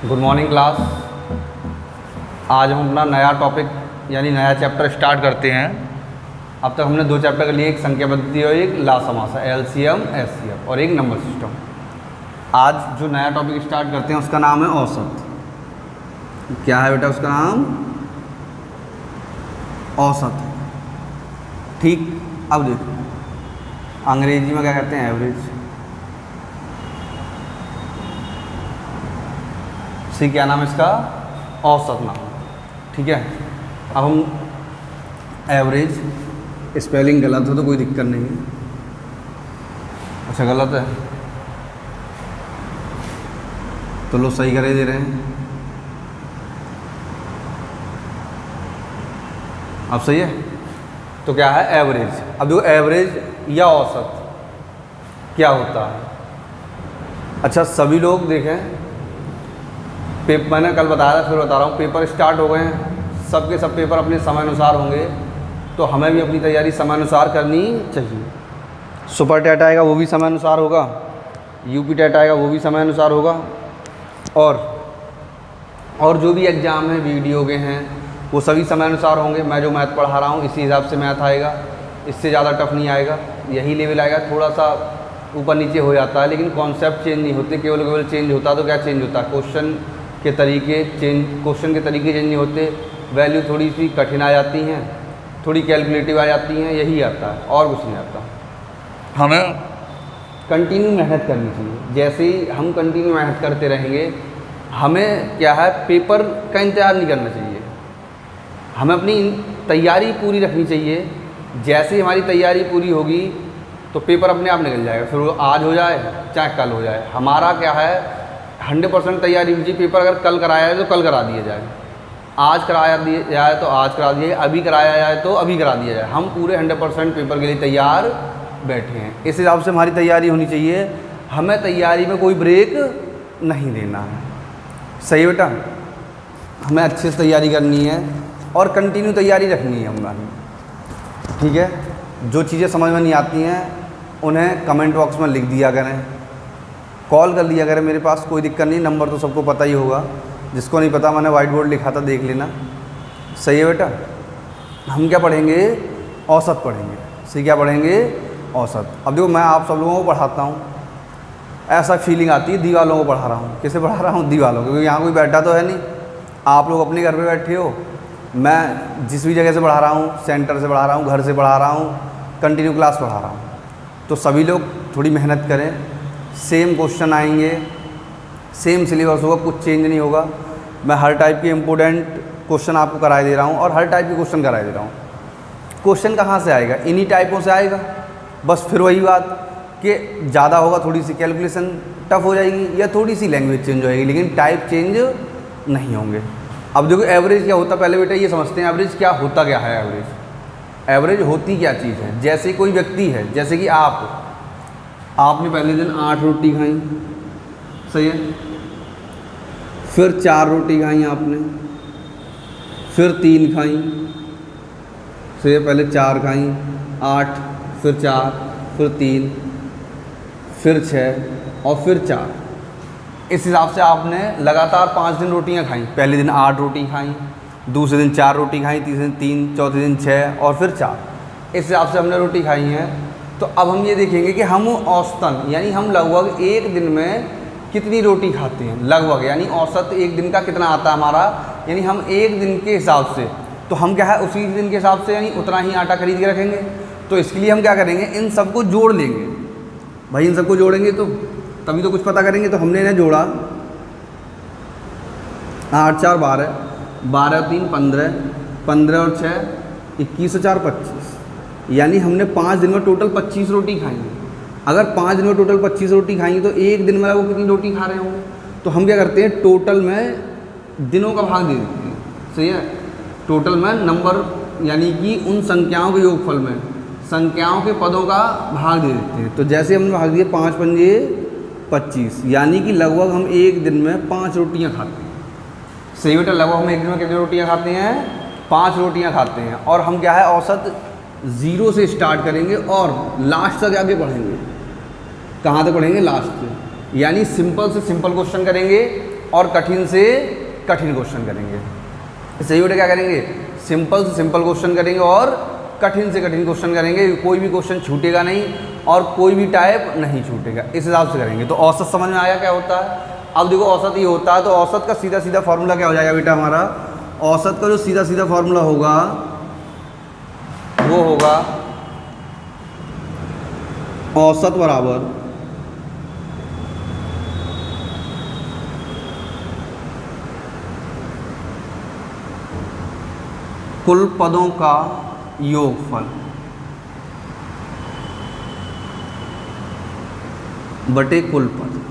Good morning class. आज हम अपना नया टॉपिक यानी नया चैप्टर स्टार्ट करते हैं। अब तक हमने दो चैप्टर के लिए एक संख्या पद्धति और एक ला समासा एलसीएम एचसीएफ और एक नंबर सिस्टम। आज जो नया टॉपिक स्टार्ट करते हैं उसका नाम है औसत। क्या है बेटा उसका नाम? औसत। ठीक, अब देखो अंग्रेजी में क्या कहते हैं? एवरेज। सी क्या नाम है इसका? औसत नाम। ठीक है, अब हम एवरेज, स्पेलिंग गलत हो तो कोई दिक्कत नहीं है। अच्छा गलत है तो लोग सही करे दे रहे हैं। अब सही है तो क्या है? एवरेज। अब देखो एवरेज या औसत क्या होता है? अच्छा सभी लोग देखें, पेपर मैंने कल बताया था फिर बता रहा हूँ, पेपर स्टार्ट हो गए हैं, सबके सब पेपर अपने समय अनुसार होंगे तो हमें भी अपनी तैयारी समय अनुसार करनी चाहिए। सुपर टेट आएगा वो भी समय अनुसार होगा, यूपी टेट आएगा वो भी समय अनुसार होगा, और जो भी एग्ज़ाम हैं वीडियो के हैं वो सभी समय अनुसार होंगे। मैं जो मैथ पढ़ा रहा हूँ इसी हिसाब से मैथ आएगा, इससे ज़्यादा टफ नहीं आएगा, यही लेवल आएगा। थोड़ा सा ऊपर नीचे हो जाता है लेकिन कॉन्सेप्ट चेंज नहीं होते, केवल चेंज होता है। तो क्या चेंज होता है? क्वेश्चन के तरीके चेंज नहीं होते, वैल्यू थोड़ी सी कठिन आ जाती हैं, थोड़ी कैलकुलेटिव आ जाती हैं, यही आता है और कुछ नहीं आता। हमें कंटिन्यू मेहनत करनी चाहिए। जैसे ही हम कंटिन्यू मेहनत करते रहेंगे, हमें क्या है, पेपर का इंतज़ार नहीं करना चाहिए, हमें अपनी तैयारी पूरी रखनी चाहिए। जैसे ही हमारी तैयारी पूरी होगी तो पेपर अपने आप निकल जाएगा, फिर वो आज हो जाए चाहे कल हो जाए। हमारा क्या है, 100% तैयारी होनी चाहिए। पेपर अगर कल कराया जाए तो कल करा दिया जाए, आज कराया दिया जाए तो आज करा दिया जाए, अभी कराया जाए तो अभी करा दिया जाए। हम पूरे 100% पेपर के लिए तैयार बैठे हैं। इस हिसाब से हमारी तैयारी होनी चाहिए। हमें तैयारी में कोई ब्रेक नहीं देना है। सही बेटा, हमें अच्छे से तैयारी करनी है और कंटिन्यू तैयारी रखनी है हमारी। ठीक है, जो चीज़ें समझ में नहीं आती हैं उन्हें कमेंट बॉक्स में लिख दिया करें, कॉल कर लिया करें मेरे पास, कोई दिक्कत नहीं। नंबर तो सबको पता ही होगा, जिसको नहीं पता मैंने वाइट बोर्ड लिखा था देख लेना। सही है बेटा, हम क्या पढ़ेंगे? औसत पढ़ेंगे। सही, क्या पढ़ेंगे? औसत। अब देखो मैं आप सब लोगों को पढ़ाता हूँ, ऐसा फीलिंग आती है दीवालों को पढ़ा रहा हूँ। किसे पढ़ा रहा हूँ? दीवालों को, क्योंकि यहाँ कोई बैठा तो है नहीं। आप लोग अपने घर पर बैठे हो, मैं जिस भी जगह से पढ़ा रहा हूँ, सेंटर से पढ़ा रहा हूँ, घर से पढ़ा रहा हूँ, कंटिन्यू क्लास पढ़ा रहा हूँ, तो सभी लोग थोड़ी मेहनत करें। सेम क्वेश्चन आएंगे, सेम सिलेबस होगा, कुछ चेंज नहीं होगा। मैं हर टाइप के इम्पोर्टेंट क्वेश्चन आपको कराए दे रहा हूँ और हर टाइप के क्वेश्चन कराए दे रहा हूँ। क्वेश्चन कहाँ से आएगा? इन्हीं टाइपों से आएगा। बस फिर वही बात कि ज़्यादा होगा, थोड़ी सी कैलकुलेशन टफ हो जाएगी या थोड़ी सी लैंग्वेज चेंज हो जाएगी, लेकिन टाइप चेंज नहीं होंगे। अब देखो एवरेज क्या होता है, पहले बेटा ये समझते हैं एवरेज क्या होता। क्या है एवरेज? एवरेज होती क्या चीज़ है? जैसे कोई व्यक्ति है, जैसे कि आपने पहले दिन 8 रोटी खाई, सही है, फिर 4 रोटी खाई आपने, फिर 3 खाई, सही है, पहले 4 खाई, 8, फिर 4, फिर 3, फिर 6 और फिर 4। इस हिसाब से आपने लगातार 5 दिन रोटियां खाई। पहले दिन 8 रोटी खाई, दूसरे दिन 4 रोटी खाई, तीसरे दिन 3, चौथे दिन 6 और फिर 4। इस हिसाब से हमने रोटी खाई है। तो अब हम ये देखेंगे कि हम औसतन यानी हम लगभग एक दिन में कितनी रोटी खाते हैं। लगभग यानी औसत एक दिन का कितना आता है हमारा, यानी हम एक दिन के हिसाब से, तो हम क्या है उसी दिन के हिसाब से यानी उतना ही आटा खरीद के रखेंगे। तो इसके लिए हम क्या करेंगे, इन सबको जोड़ लेंगे। भाई इन सबको जोड़ेंगे तो तभी तो कुछ पता करेंगे। तो हमने इन्हें जोड़ा, 8 4 12, 12 3 15, 15 और 6 21 और 4 25, यानी हमने 5 दिन में टोटल 25 रोटी खाई है। अगर 5 दिन में टोटल 25 रोटी खाएंगे तो एक दिन में वो कितनी रोटी खा रहे होंगे? तो हम क्या करते हैं, टोटल में दिनों का भाग दे देते हैं। सही है, टोटल में नंबर यानी कि उन संख्याओं के योगफल में संख्याओं के पदों का भाग दे देते हैं। तो जैसे हमने भाग दिए 5 पंजे 25, यानी कि लगभग हम एक दिन में 5 रोटियाँ खाते हैं। सही बेटा, लगभग हम एक दिन में कितनी रोटियाँ खाते हैं? 5 रोटियाँ खाते हैं। और हम क्या है औसत 0 से स्टार्ट करेंगे और लास्ट तक आगे बढ़ेंगे। कहाँ तक पढ़ेंगे? लास्ट से। यानी सिंपल से सिंपल क्वेश्चन करेंगे, और कठिन से कठिन क्वेश्चन करेंगे। सही बेटा क्या करेंगे, सिंपल से सिंपल क्वेश्चन करेंगे और कठिन से कठिन क्वेश्चन करेंगे। कोई भी क्वेश्चन छूटेगा नहीं और कोई भी टाइप नहीं छूटेगा, इस हिसाब से करेंगे। तो औसत समझ में आया क्या होता है। अब देखो औसत ये होता है, तो औसत का सीधा सीधा फॉर्मूला क्या हो जाएगा बेटा हमारा, औसत का जो सीधा सीधा फॉर्मूला होगा वो होगा औसत बराबर कुल पदों का योगफल बटे कुल पद।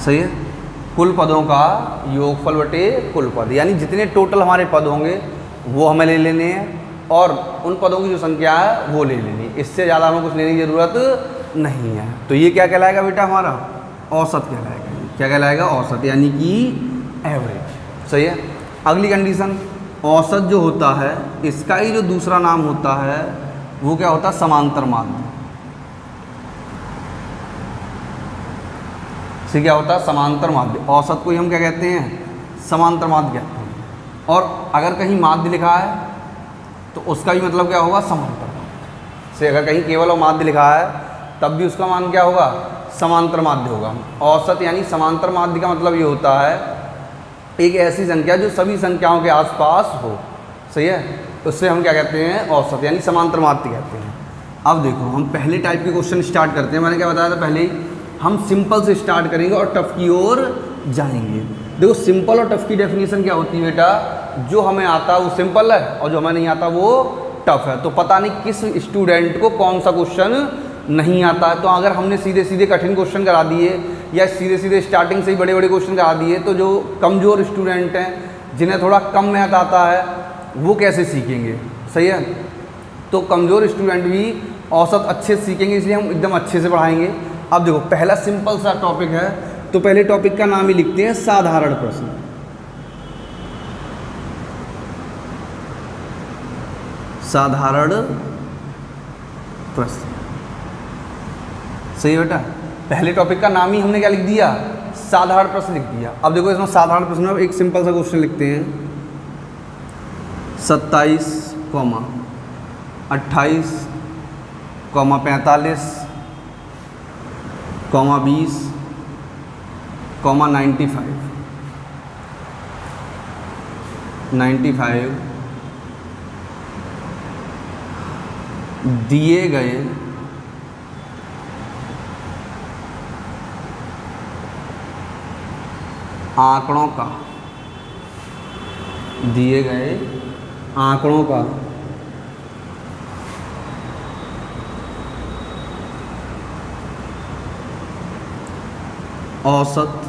सही है, कुल पदों का योगफल बटे कुल पद, यानी जितने टोटल हमारे पद होंगे वो हमें ले लेने हैं और उन पदों की जो संख्या है वो ले लेनी है। इससे ज़्यादा हमें कुछ लेने की ज़रूरत नहीं है। तो ये क्या कहलाएगा बेटा हमारा, औसत कहलाएगा। क्या कहलाएगा, औसत, यानी कि एवरेज। सही है। अगली कंडीशन, औसत जो होता है इसका ही जो दूसरा नाम होता है वो क्या होता है, समांतर माध्य। इसे क्या होता है, समांतर माध्य। औसत को ही हम क्या कहते हैं, समांतर माध्य कहते हैं। और अगर कहीं माध्य लिखा है तो उसका भी मतलब क्या होगा, समांतर माध्य। से अगर कहीं केवल और माध्य लिखा है तब भी उसका मान क्या होगा, समांतर माध्य होगा। औसत यानी समांतर माध्य का मतलब ये होता है एक ऐसी संख्या जो सभी संख्याओं के आसपास हो। सही है, उससे हम क्या कहते हैं, औसत यानी समांतर माध्य कहते हैं। अब देखो हम पहले टाइप के क्वेश्चन स्टार्ट करते हैं। मैंने क्या बताया था पहले ही, हम सिंपल से स्टार्ट करेंगे और टफ की ओर जाएंगे। देखो सिंपल और टफ की डेफिनेशन क्या होती है बेटा, जो हमें आता है वो सिंपल है और जो हमें नहीं आता वो टफ है। तो पता नहीं किस स्टूडेंट को कौन सा क्वेश्चन नहीं आता है। तो अगर हमने सीधे सीधे कठिन क्वेश्चन करा दिए या सीधे सीधे स्टार्टिंग से ही बड़े बड़े क्वेश्चन करा दिए, तो जो कमज़ोर स्टूडेंट हैं जिन्हें थोड़ा कम मैथ आता है वो कैसे सीखेंगे। सही है, तो कमज़ोर स्टूडेंट भी औसत अच्छे से सीखेंगे, इसलिए हम एकदम अच्छे से पढ़ाएंगे। अब देखो पहला सिंपल सा टॉपिक है, तो पहले टॉपिक का नाम ही लिखते हैं साधारण प्रश्न। साधारण प्रश्न। सही है बेटा, पहले टॉपिक का नाम ही हमने क्या लिख दिया, साधारण प्रश्न लिख दिया। अब देखो इसमें साधारण प्रश्न में एक सिंपल सा क्वेश्चन लिखते हैं, 27, 28, 45, 20, 95 दिए गए आंकड़ों का, दिए गए आंकड़ों का औसत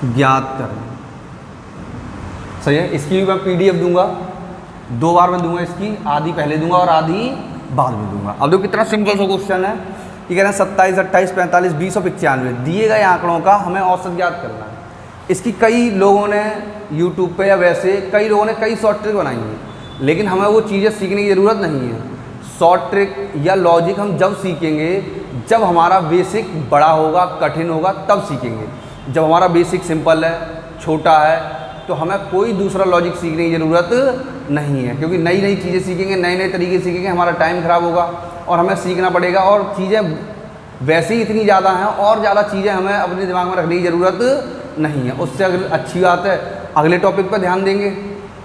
ज्ञात करें। सही है, इसकी भी मैं पीडीएफ दूंगा, 2 बार में दूंगा, इसकी आधी पहले दूंगा और आधी बाद में दूंगा। अब देखो कितना सिंपल सा क्वेश्चन है कि कह रहे हैं 27, 28, 45, 20 और 95 दिए गए आंकड़ों का हमें औसत ज्ञात करना है। इसकी कई लोगों ने यूट्यूब पे या वैसे कई लोगों ने कई शॉर्ट ट्रिक बनाई हैं, लेकिन हमें वो चीज़ें सीखने की ज़रूरत नहीं है। शॉर्ट ट्रिक या लॉजिक हम जब सीखेंगे जब हमारा बेसिक बड़ा होगा, कठिन होगा, तब सीखेंगे। जब हमारा बेसिक सिंपल है, छोटा है, तो हमें कोई दूसरा लॉजिक सीखने की ज़रूरत नहीं है, क्योंकि नई नई चीज़ें सीखेंगे, नए नए तरीके सीखेंगे, हमारा टाइम ख़राब होगा और हमें सीखना पड़ेगा। और चीज़ें वैसे ही इतनी ज़्यादा हैं और ज़्यादा चीज़ें हमें अपने दिमाग में रखने की ज़रूरत नहीं है। उससे अगर अच्छी बात है अगले टॉपिक पर ध्यान देंगे,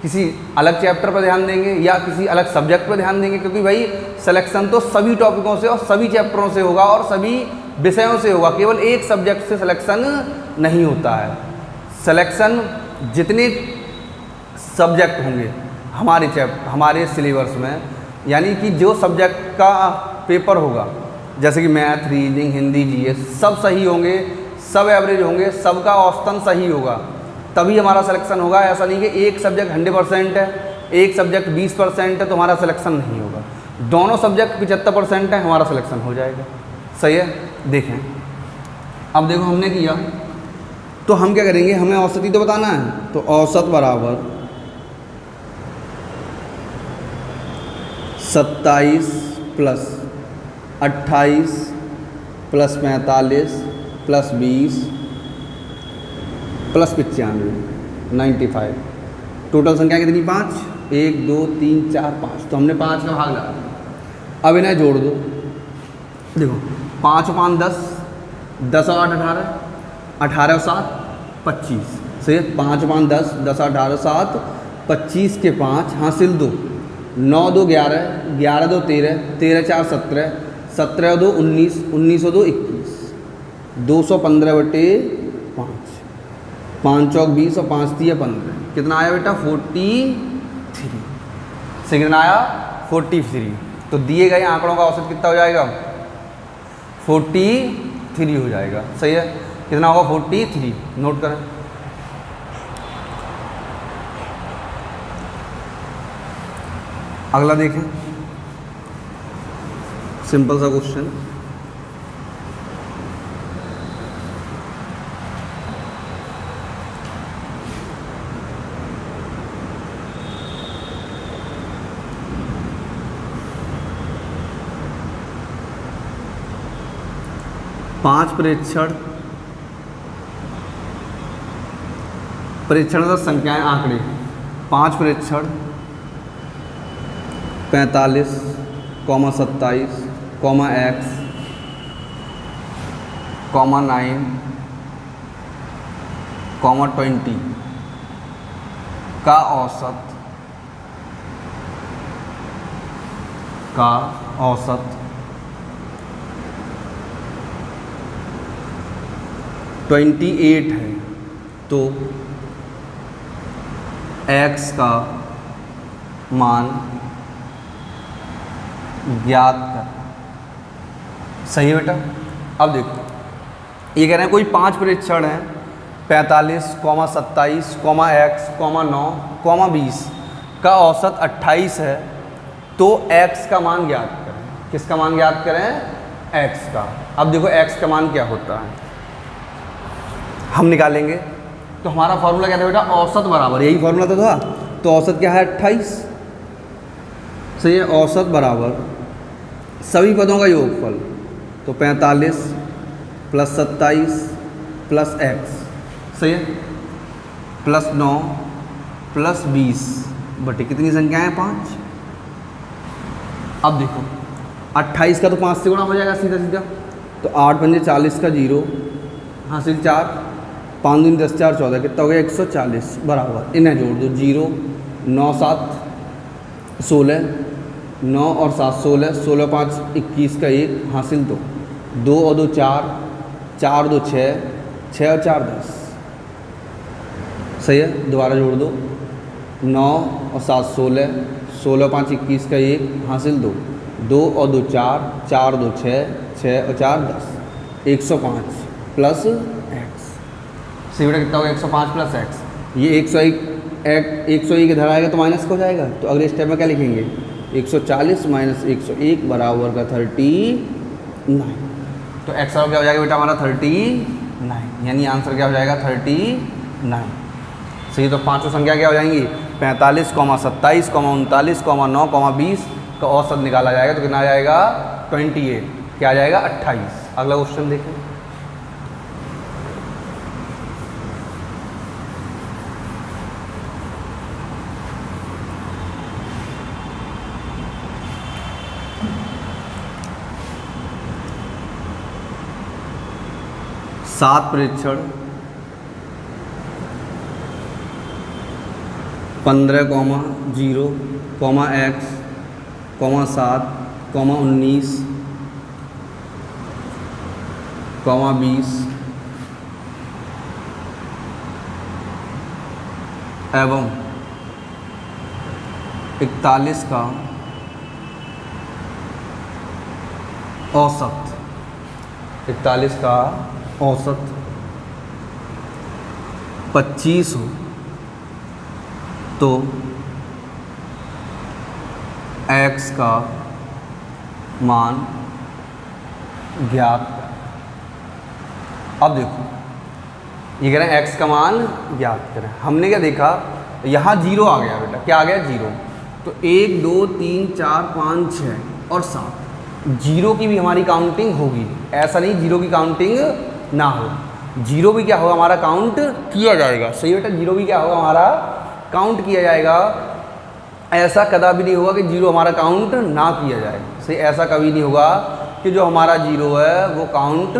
किसी अलग चैप्टर पर ध्यान देंगे या किसी अलग सब्जेक्ट पर ध्यान देंगे, क्योंकि भाई सिलेक्शन तो सभी टॉपिकों से और सभी चैप्टरों से होगा और सभी विषयों से होगा, केवल एक सब्जेक्ट से सिलेक्शन नहीं होता है। सिलेक्शन जितने सब्जेक्ट होंगे हमारे सिलेबस में, यानी कि जो सब्जेक्ट का पेपर होगा, जैसे कि मैथ, रीजनिंग, हिंदी, जीएस, सब सही होंगे, सब एवरेज होंगे, सबका औसतन सही होगा, तभी हमारा सिलेक्शन होगा। ऐसा नहीं कि एक सब्जेक्ट 100% है, एक सब्जेक्ट 20% है तो हमारा सिलेक्शन नहीं होगा। दोनों सब्जेक्ट 75% है, हमारा सिलेक्शन हो जाएगा। सही है, देखें अब देखो हमने किया, तो हम क्या करेंगे, हमें औसत ही तो बताना है। तो औसत बराबर 27 + 28 प्लस 45 प्लस 20 प्लस 95 95। टोटल संख्या कितनी 5, 1 2 3 4 5। तो हमने 5 का भाग डाला। अब इन्हें जोड़ दो। देखो 5 और 5 10, 10 और 8 18, 18 और 7 25। सही है। 5 5 10, 10 18 7 25 के 5 हासिल 2, 9 2 11, 11 2 13, 13 4 17, 17 2 19, 19 2 21, 215 बटे 5, 5 चौक 20 और 5 3 15। कितना आया बेटा 43। से कितना आया 43। तो दिए गए आंकड़ों का औसत कितना हो जाएगा 43 हो जाएगा। सही है। कितना होगा 43। नोट करें। अगला देखें, सिंपल सा क्वेश्चन। पांच प्रेक्षण संख्याएं आंकड़े। 5 प्रेक्षण 45, 27, x, 9, 20 का औसत 28 है। तो x का मान ज्ञात कर। सही है बेटा। अब देखो ये कह रहे हैं कोई 5 प्रेक्षण हैं 45, 27, x, 9, 20 का औसत 28 है। तो x का मान ज्ञात करें। किसका मान ज्ञात करें x का। अब देखो x का मान क्या होता है हम निकालेंगे। तो हमारा फॉर्मूला क्या था बेटा औसत बराबर, यही फॉर्मूला तो था। तो औसत क्या है 28। सही है। औसत बराबर सभी पदों का योगफल। तो 45 प्लस 27 प्लस x। सही है। प्लस 9 प्लस 20 बटे कितनी संख्या है 5। अब देखो 28 का तो 5 से गुणा हो जाएगा सीधा सीधा। तो 8 पंजे 40 का 0 हासिल 4, 5 दूनी 10 4 14, कितना हो गया 140 बराबर। इन्हें जोड़ दो 0 9 7 16, 9 और 7 16, 16 5 21 का 1 हासिल 2, 2 और 2 4, 4 2 6, 6 और 4 10। सही है। दोबारा जोड़ दो 9 और 7 16, 16 5 21 का 1 हासिल 2, 2 और 2 4, 4 2 6, 6 और 4 10, 105 प्लस x। सही बेटा कितना होगा 105 प्लस x। ये 101 इधर आएगा तो माइनस हो जाएगा। तो अगले स्टेप में क्या लिखेंगे 140 माइनस 101 बराबर का 39। तो x क्या हो जाएगा बेटा हमारा 39, यानी आंसर क्या हो जाएगा 39। सही। तो पांचों संख्या क्या हो जाएंगी 45, 27, 39, 9, 20 का औसत निकाला जाएगा। तो कितना आ जाएगा 28। क्या आ जाएगा 28। अगला क्वेश्चन देखें। सात प्रेक्षण 15, 0, x, 7, 19, 20 एवं 41 का औसत। 41 का औसत 25 हो तो x का मान ज्ञात करें। अब देखो ये कह रहे हैं x का मान ज्ञात करें। हमने क्या देखा यहाँ 0 आ गया बेटा। क्या आ गया 0। तो 1 2 3 4 5 6 और 7 जीरो की भी हमारी काउंटिंग होगी, ऐसा नहीं जीरो की काउंटिंग ना हो, जीरो भी क्या होगा हमारा काउंट किया जाएगा। सही बेटा, जीरो भी क्या होगा हमारा काउंट किया जाएगा। ऐसा कदापि नहीं होगा कि जीरो हमारा काउंट ना किया जाए। सही, ऐसा कभी नहीं होगा कि जो हमारा जीरो है वो काउंट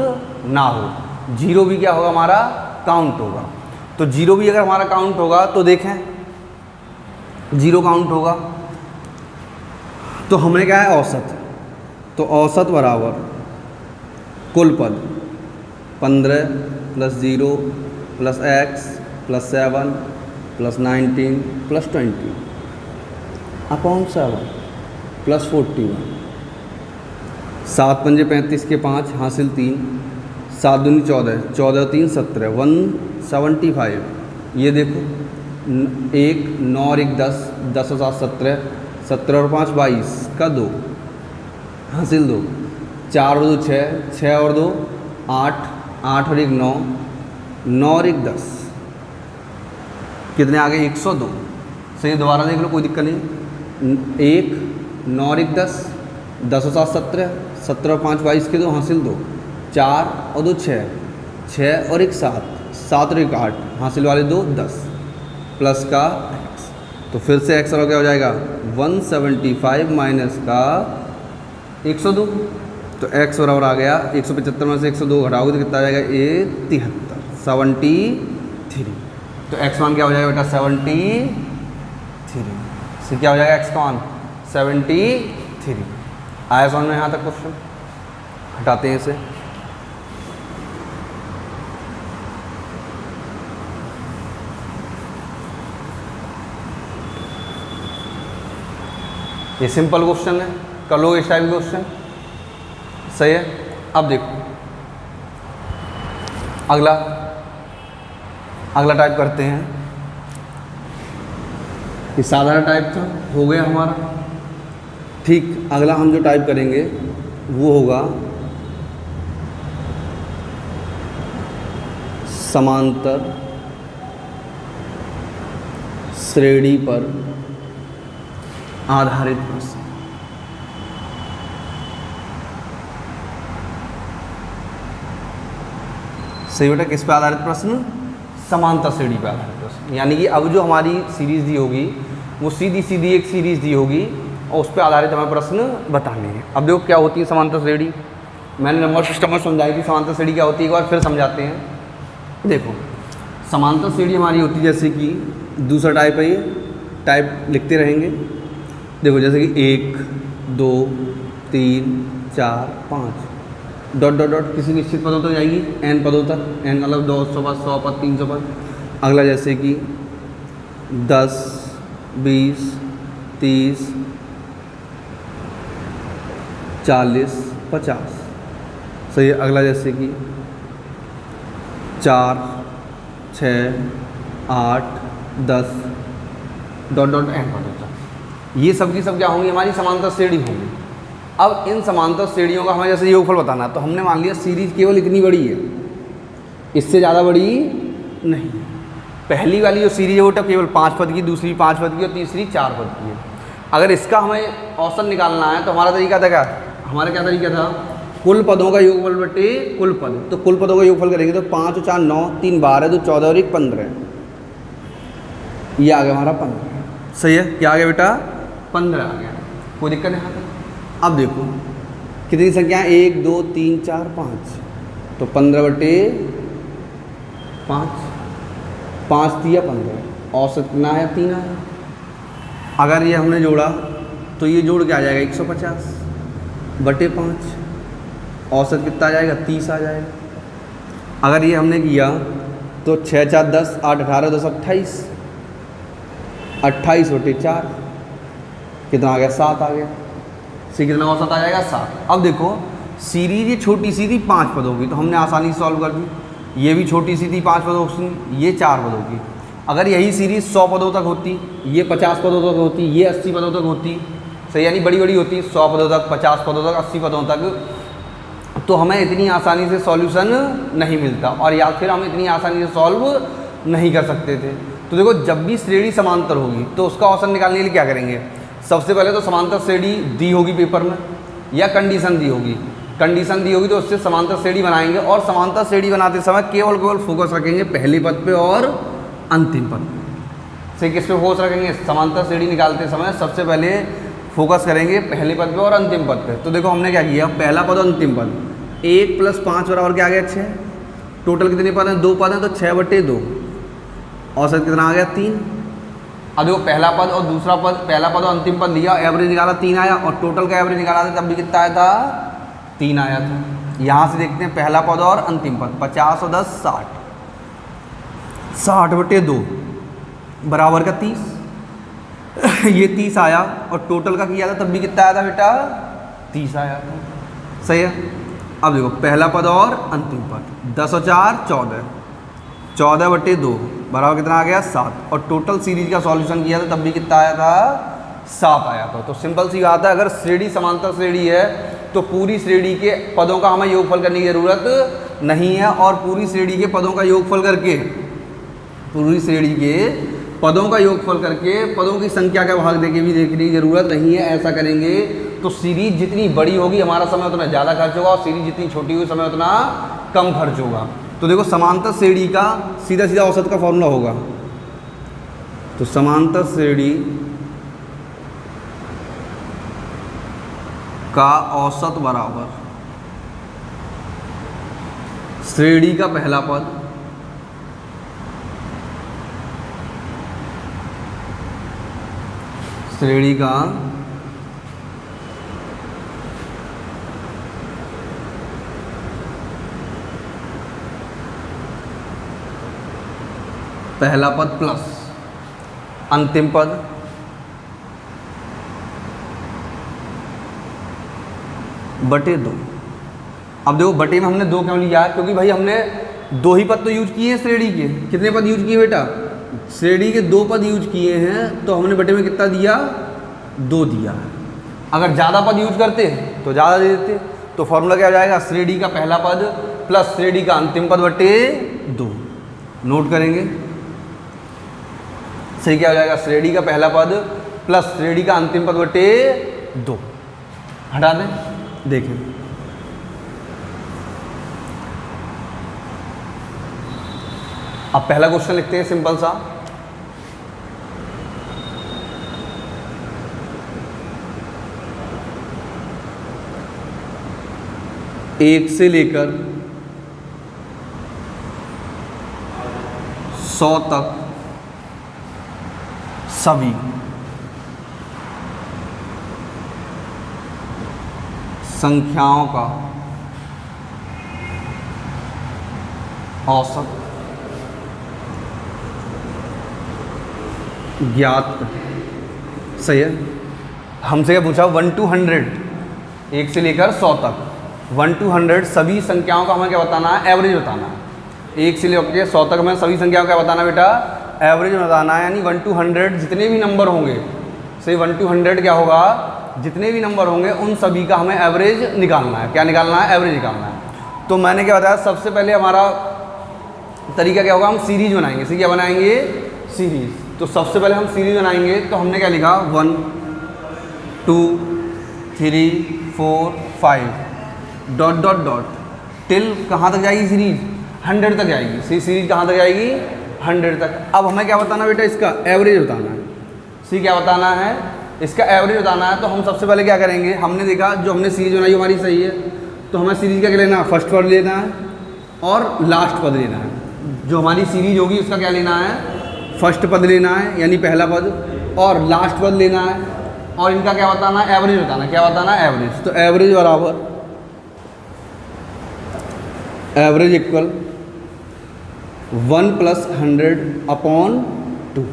ना हो, जीरो भी क्या होगा हमारा काउंट होगा। तो जीरो भी अगर हमारा काउंट होगा तो देखें जीरो काउंट होगा तो हमने क्या है औसत, तो औसत बराबर कुल पद 15 plus 0 plus x plus 7 plus 19 plus 20 upon 7 plus 41। 7 पंजे 35 के 5 हासिल 3, 7 दूनी 14, 14 3 17, 175। ये देखो 1 9 और 1 10, 10 और 7 17, 17 और 5 22 का 2 हासिल 2, 4 और 2 6, 6 और 2 8, 8 और 1 9, 9 और 1 10, कितने आ गए 102। सही, दोबारा देख लो कोई दिक्कत नहीं। 1 9 और 1 10, 10 और 7 17, 17 और 5 22 के 2 हासिल 2, 4 और 2 6, 6 और 1 7, 7 और 1 8 हासिल वाले 2 10 प्लस का x। तो फिर से x और क्या हो जाएगा 175 माइनस का 102। तो x बराबर आ गया 175 में से 102 घटाओगे तो कितना आ जाएगा ये 73। तो x मान क्या हो जाएगा बेटा 73। से क्या हो जाएगा x का मान 73। आया समझ में यहाँ तक क्वेश्चन? हटाते हैं इसे। ये सिंपल क्वेश्चन है, कर लो इस टाइप क्वेश्चन। सही है। अब देखो अगला टाइप करते हैं। ये साधारण टाइप था, हो गया हमारा। ठीक, अगला हम जो टाइप करेंगे वो होगा समांतर श्रेणी पर आधारित प्रश्न। सही बेटा, किस पे आधारित प्रश्न? समांतर श्रेणी पे आधारित प्रश्न। यानी कि अब जो हमारी सीरीज दी होगी वो सीधी सीधी एक सीरीज दी होगी और उस पर आधारित हमें प्रश्न बताने हैं। अब देखो क्या होती है समांतर श्रेणी। मैंने नंबर सिस्टम में समझाई थी समांतर श्रेणी क्या होती है, एक बार फिर समझाते हैं। देखो समांतर श्रेणी हमारी होती है जैसे कि दूसरा टाइप है, ये टाइप लिखते रहेंगे। देखो जैसे कि 1 2 3 4 5 डॉट डॉट डॉट किसी निश्चित पदों तक जाएगी, n पदों तक, n मतलब 200 पद 100 पद 300 पद। अगला जैसे कि 10 20 30 40 50। सही है। अगला जैसे कि 4 6 8 10 डॉट डॉट n पदों तक। ये सब की सब क्या होंगी हमारी समांतर श्रेणी होंगी। अब इन समांतर श्रेणियों का हमें जैसे योगफल बताना है तो हमने मान लिया सीरीज केवल इतनी बड़ी है, इससे ज़्यादा बड़ी नहीं। पहली वाली जो सीरीज है वो केवल 5 पद की, दूसरी 5 पद की और तीसरी 4 पद की है। अगर इसका हमें औसत निकालना है तो हमारा तरीका था क्या? हमारा क्या तरीका था? कुल पदों का योगफल बटे कुल पद। तो कुल पदों का योगफल करेंगे तो 5 और 4 9, 3 12, 2 14 और 1 15। ये आ गया हमारा 15। सही है। क्या आ गया बेटा? 15 आ गया। कोई दिक्कत नहीं। अब देखो कितनी संख्या है? 1 2 3 4 5। तो 15 बटे 5, 5 दिया 15। औसत कितना आया? 3 आया। अगर ये हमने जोड़ा तो ये जोड़ के आ जाएगा 150 बटे 5। औसत कितना आ जाएगा? 30 आ जाएगा। अगर ये हमने किया तो 6 4 10 8 18 10 28, 28 बटे 4 कितना आ गया? 7 आ गया। से कितना औसत आ जाएगा? 7। अब देखो सीरीज ये छोटी सी थी 5 पदों की तो हमने आसानी से सॉल्व कर दी। ये भी छोटी सी थी 5 पदों की, ये 4 पदों की। अगर यही सीरीज 100 पदों तक होती, ये 50 पदों तक होती, ये 80 पदों तक होती, सही, यानी बड़ी बड़ी होती 100 पदों तक, 50 पदों तक, 80 पदों तक, तो हमें इतनी आसानी से सॉल्यूशन नहीं मिलता और या फिर हम इतनी आसानी से सॉल्व नहीं कर सकते थे। तो देखो जब भी श्रेणी समांतर होगी तो उसका औसत निकालने के लिए क्या करेंगे? सबसे पहले तो समांतर श्रेणी दी होगी पेपर में, या कंडीशन दी होगी। कंडीशन दी होगी तो उससे समांतर श्रेणी बनाएंगे, और समांतर श्रेणी बनाते समय केवल फोकस रखेंगे पहले पद पे और अंतिम पद पे। से किस पे फोकस रखेंगे? समांतर श्रेणी निकालते समय सबसे पहले फोकस करेंगे पहले पद पे और अंतिम पद पे। तो देखो हमने क्या किया, पहला पद और अंतिम पद, 1 + 5 बराबर क्या आ गया? 6। टोटल कितने पद हैं? 2 पद हैं, तो 6/2। औसत कितना आ गया? 3। अब देखो पहला पद और दूसरा पद, पहला पद और अंतिम पद लिया, एवरेज निकाला 3 आया, और टोटल का एवरेज निकाला था तब भी कितना आया था? 3 आया था। यहाँ से देखते हैं पहला पद और अंतिम पद, 50 और 10 60, 60/2 बराबर का 30। ये 30 आया, और टोटल का किया था तब भी कितना आया था बेटा? 30 आया था। सही है। अब देखो पहला पद और अंतिम पद, 10 और 4 14, 14/2 बराबर कितना आ गया? 7। और टोटल सीरीज का सॉल्यूशन किया था तब भी कितना आया था? 7 आया था। तो सिंपल सी बात है, अगर श्रेणी समांतर श्रेणी है तो पूरी श्रेणी के पदों का हमें योगफल करने की ज़रूरत नहीं है, और पूरी श्रेणी के पदों का योगफल करके, पूरी श्रेणी के पदों का योगफल करके पदों की संख्या का भाग देके भी देखने की ज़रूरत नहीं है। ऐसा करेंगे तो सीरीज जितनी बड़ी होगी हमारा समय उतना ज़्यादा खर्च होगा, और सीरीज जितनी छोटी होगी समय उतना कम खर्च होगा। तो देखो समांतर श्रेणी का सीधा सीधा औसत का फॉर्मूला होगा, तो समांतर श्रेणी का औसत बराबर श्रेणी का पहला पद श्रेणी का पहला पद प्लस अंतिम पद बटे 2। अब देखो बटे में हमने 2 क्यों लिया? क्योंकि भाई हमने 2 ही पद तो यूज किए हैं श्रेणी के। कितने पद यूज किए बेटा? श्रेणी के 2 पद यूज किए हैं, तो हमने बटे में कितना दिया? 2 दिया है। अगर ज़्यादा पद यूज करते तो ज़्यादा दे देते। तो फॉर्मूला क्या हो जाएगा? श्रेणी का पहला पद प्लस श्रेणी का अंतिम पद बटे 2। नोट करेंगे, सही क्या हो जाएगा? श्रेणी का पहला पद प्लस श्रेणी का अंतिम पद बटे 2। हटा दें, देखें अब पहला क्वेश्चन लिखते हैं सिंपल सा। एक से लेकर 100 तक सभी संख्याओं का औसत ज्ञात कर। सही है। हमसे क्या पूछा? 1 to 100, 1 से लेकर 100 तक 1 to 100 सभी संख्याओं का हमें क्या बताना है? एवरेज बताना है। 1 से लेकर 100 तक हमें सभी संख्याओं का बताना बेटा? एवरेज बताना है। यानी 1 to 100 जितने भी नंबर होंगे, सही 1 to 100 क्या होगा? जितने भी नंबर होंगे उन सभी का हमें एवरेज निकालना है। क्या निकालना है? एवरेज निकालना है। तो मैंने क्या बताया? सबसे पहले हमारा तरीका क्या होगा? हम सीरीज बनाएंगे। क्या बनाएंगे? सीरीज। तो सबसे पहले हम सीरीज बनाएंगे, तो हमने क्या लिखा? 1 2 3 4 5 डॉट डॉट डॉट टिल कहाँ तक जाएगी सीरीज? 100 तक जाएगी। सीरीज कहाँ तक जाएगी? 100 तक। अब हमें क्या बताना बेटा? इसका एवरेज बताना है। क्या बताना है? इसका एवरेज बताना है। तो हम सबसे पहले क्या करेंगे? हमने देखा जो हमने सीरीज बनाई हमारी सही है, तो हमें सीरीज का क्या लेना है? फर्स्ट पद लेना है और लास्ट पद लेना है। जो हमारी सीरीज होगी उसका क्या लेना है? फर्स्ट पद लेना है, यानी पहला पद, और लास्ट पद लेना है, और इनका क्या बताना है? एवरेज बताना है। क्या बताना है? एवरेज। तो एवरेज बराबर एवरेज इक्वल 1 + 100/2।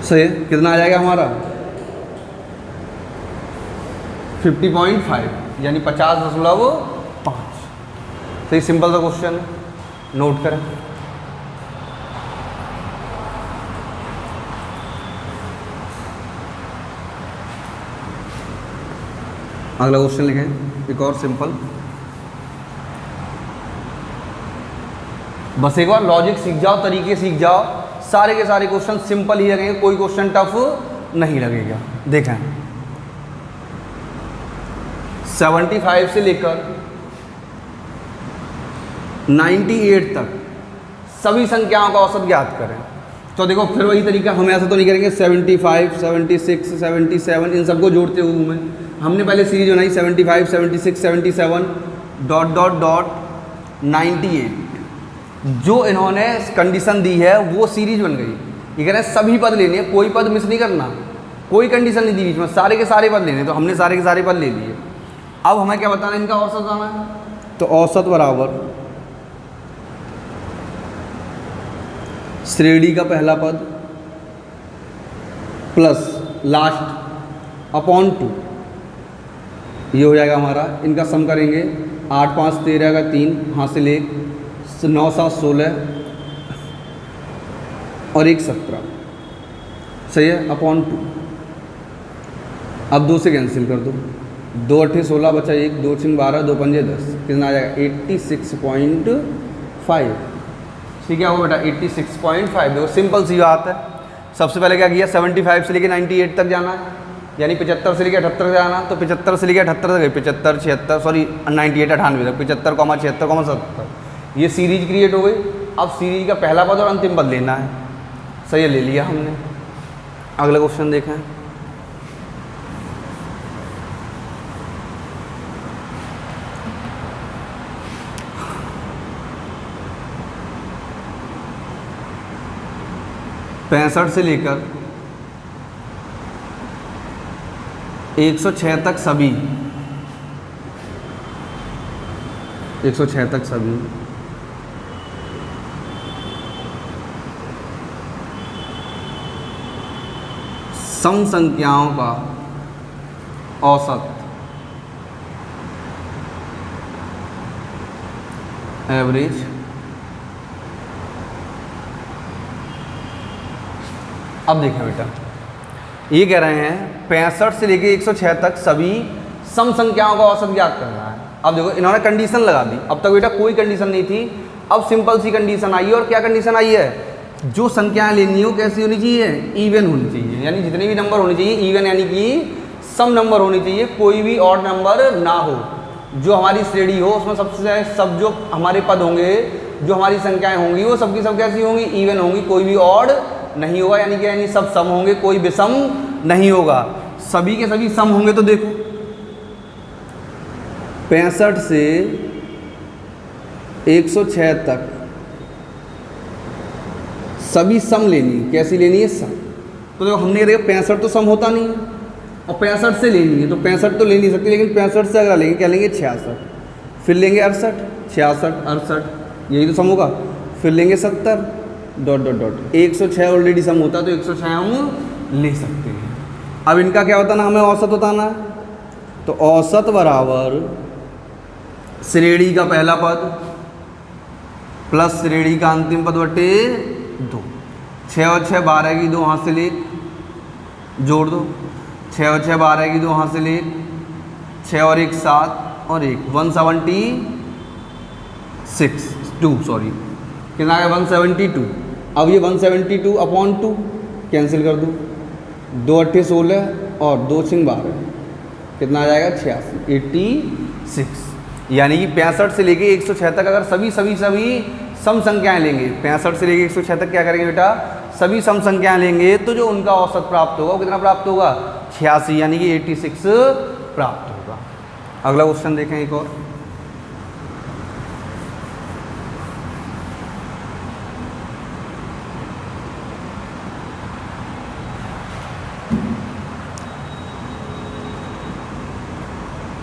सही है। कितना आ जाएगा हमारा? 50.5 यानी 50.5। सही, सिंपल सा क्वेश्चन है, नोट करें। अगला क्वेश्चन लिखें, एक और सिंपल। बस एक बार लॉजिक सीख जाओ, तरीके सीख जाओ, सारे के सारे क्वेश्चन सिंपल ही लगेंगे, कोई क्वेश्चन टफ नहीं लगेगा। देखें 75 से लेकर 98 तक सभी संख्याओं का औसत ज्ञात करें। तो देखो फिर वही तरीका, हम ऐसा तो नहीं करेंगे 75, 76, 77 इन सबको जोड़ते हुए में हमने पहले सीरीज बनाई 75, 76, 77 ... 98। जो इन्होंने कंडीशन दी है वो सीरीज बन गई। ये कह रहे हैं सभी पद लेने हैं, कोई पद मिस नहीं करना, कोई कंडीशन नहीं दी बीच में, सारे के सारे पद लेने। तो हमने सारे के सारे पद ले लिए। अब हमें क्या बताना है, इनका औसत बताना है। तो औसत बराबर श्रेणी का पहला पद प्लस लास्ट अपॉन 2, ये हो जाएगा हमारा। इनका सम करेंगे 8 5 13 का 3, हासिल 1, 9 7 16 और 1 17, सही है, अपॉन 2। अब 2 से कैंसिल कर दो, 2 8 16 बचा 1, 2 6 12, 2 5 10, कितना आ जाएगा 86.5। ठीक है, वो बेटा 86.5। देखो सिंपल सी बात है। सबसे पहले क्या किया, 75 से लेके 98 तक जाना है, यानी 75 से लेके 78 तक जाना। तो 75 से लेके 78 तक, 75 76 सॉरी 98 98 तक 75, 76, 77 ये सीरीज क्रिएट हो गई। अब सीरीज का पहला पद और अंतिम पद लेना है। सही है, ले लिया हमने। अगला क्वेश्चन देखें। पैंसठ से लेकर 106 तक सभी, 106 तक सभी सम संख्याओं का औसत एवरेज अब देखें बेटा, ये कह रहे हैं 65 से लेके 106 तक सभी सम संख्याओं का औसत ज्ञात करना है। अब देखो इन्होंने कंडीशन लगा दी। अब तक बेटा कोई कंडीशन नहीं थी, अब सिंपल सी कंडीशन आई है। और क्या कंडीशन आई है, जो संख्याएं लेनी हो कैसी होनी चाहिए, इवन होनी चाहिए। यानी जितने भी नंबर होने चाहिए इवन, यानी कि सम नंबर होनी चाहिए, कोई भी ऑड नंबर ना हो। जो हमारी श्रेणी हो उसमें सबसे सब जो हमारे पद होंगे, जो हमारी संख्याएं होंगी वो सबकी सब कैसी होंगी, इवन होंगी, कोई भी ऑड नहीं होगा। यानी कि यानी सब सम होंगे, कोई विषम नहीं होगा, सभी के सभी सम होंगे। तो देखो 65 से 106 तक सभी सम लेनी, कैसी लेनी है, सम। तो देखो हमने देखा 65 तो सम होता नहीं है और 65 से लेनी है, तो 65 तो ले नहीं सकते, लेकिन 65 से अगर लेंगे क्या लेंगे 66, फिर लेंगे 68, 66 68, यही तो सम होगा। फिर लेंगे 70 ... 106 ऑलरेडी सम होता है, तो 106 हम ले सकते हैं। अब इनका क्या बताना, हमें औसत बताना है। तो औसत बराबर श्रेणी का पहला पद प्लस श्रेणी का अंतिम पद बटे 2। 6 और 6 12 की 2 हासिल 1, जोड़ दो। 6 और 6 12 की 2 हासिल 1, 6 और 1 7 और 1 172 सॉरी कितना आ गया 172। अब ये 172 अपॉन 2 कैंसिल कर दो, 2 8 16 और 2 6 12, कितना आ जाएगा 86। यानी कि 65 से लेके 106 तक अगर सभी सम संख्याएं लेंगे, 65 से लेके 106 तक क्या करेंगे बेटा, सभी सम संख्याएं लेंगे, तो जो उनका औसत प्राप्त होगा वो कितना प्राप्त होगा, 86, यानी कि 86 प्राप्त होगा। अगला क्वेश्चन देखें एक और।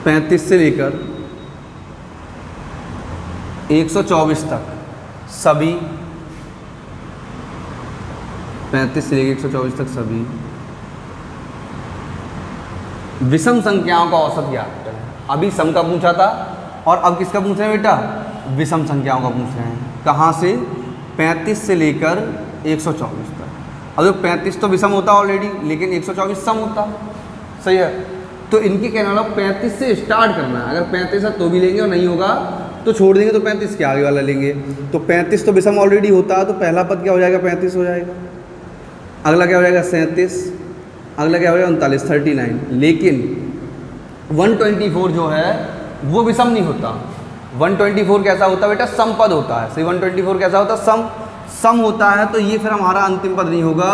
पैंतीस से लेकर 124 तक सभी, 35 से लेकर 124 तक सभी विषम संख्याओं का औसत ज्ञात करें। अभी सम का पूछा था और अब किसका पूछ रहे हैं बेटा, विषम संख्याओं का पूछ रहे हैं। कहाँ से, 35 से लेकर 124 तक। अब 35 तो विषम होता ऑलरेडी, लेकिन 124 सम होता, सही है। तो इनके कहने वाला 35 से स्टार्ट करना है। अगर 35 है तो भी लेंगे और नहीं होगा तो छोड़ देंगे तो 35 के आगे वाला लेंगे। तो 35 तो विषम ऑलरेडी होता है, तो पहला पद क्या हो जाएगा, 35 हो जाएगा। अगला क्या हो जाएगा 37, अगला क्या हो जाएगा 39, 39। लेकिन 124 जो है वो विषम नहीं होता। 124 कैसा होता है बेटा, सम पद होता है। सही, 124 कैसा होता है, सम होता है। तो ये फिर हमारा अंतिम पद नहीं होगा।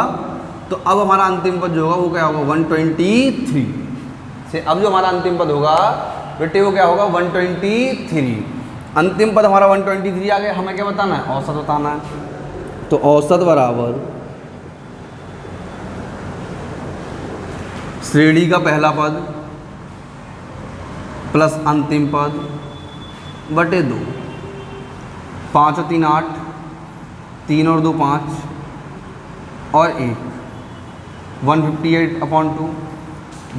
तो अब हमारा अंतिम पद जो होगा वो क्या होगा 123 से। अब जो हमारा अंतिम पद होगा बेटे वो क्या होगा 123। अंतिम पद हमारा 123 आ गया। हमें क्या बताना है, औसत बताना है। तो औसत बराबर श्रेणी का पहला पद प्लस अंतिम पद बटे 2। 5 और 3 8, 3 और 2 5 और 1, 158/2,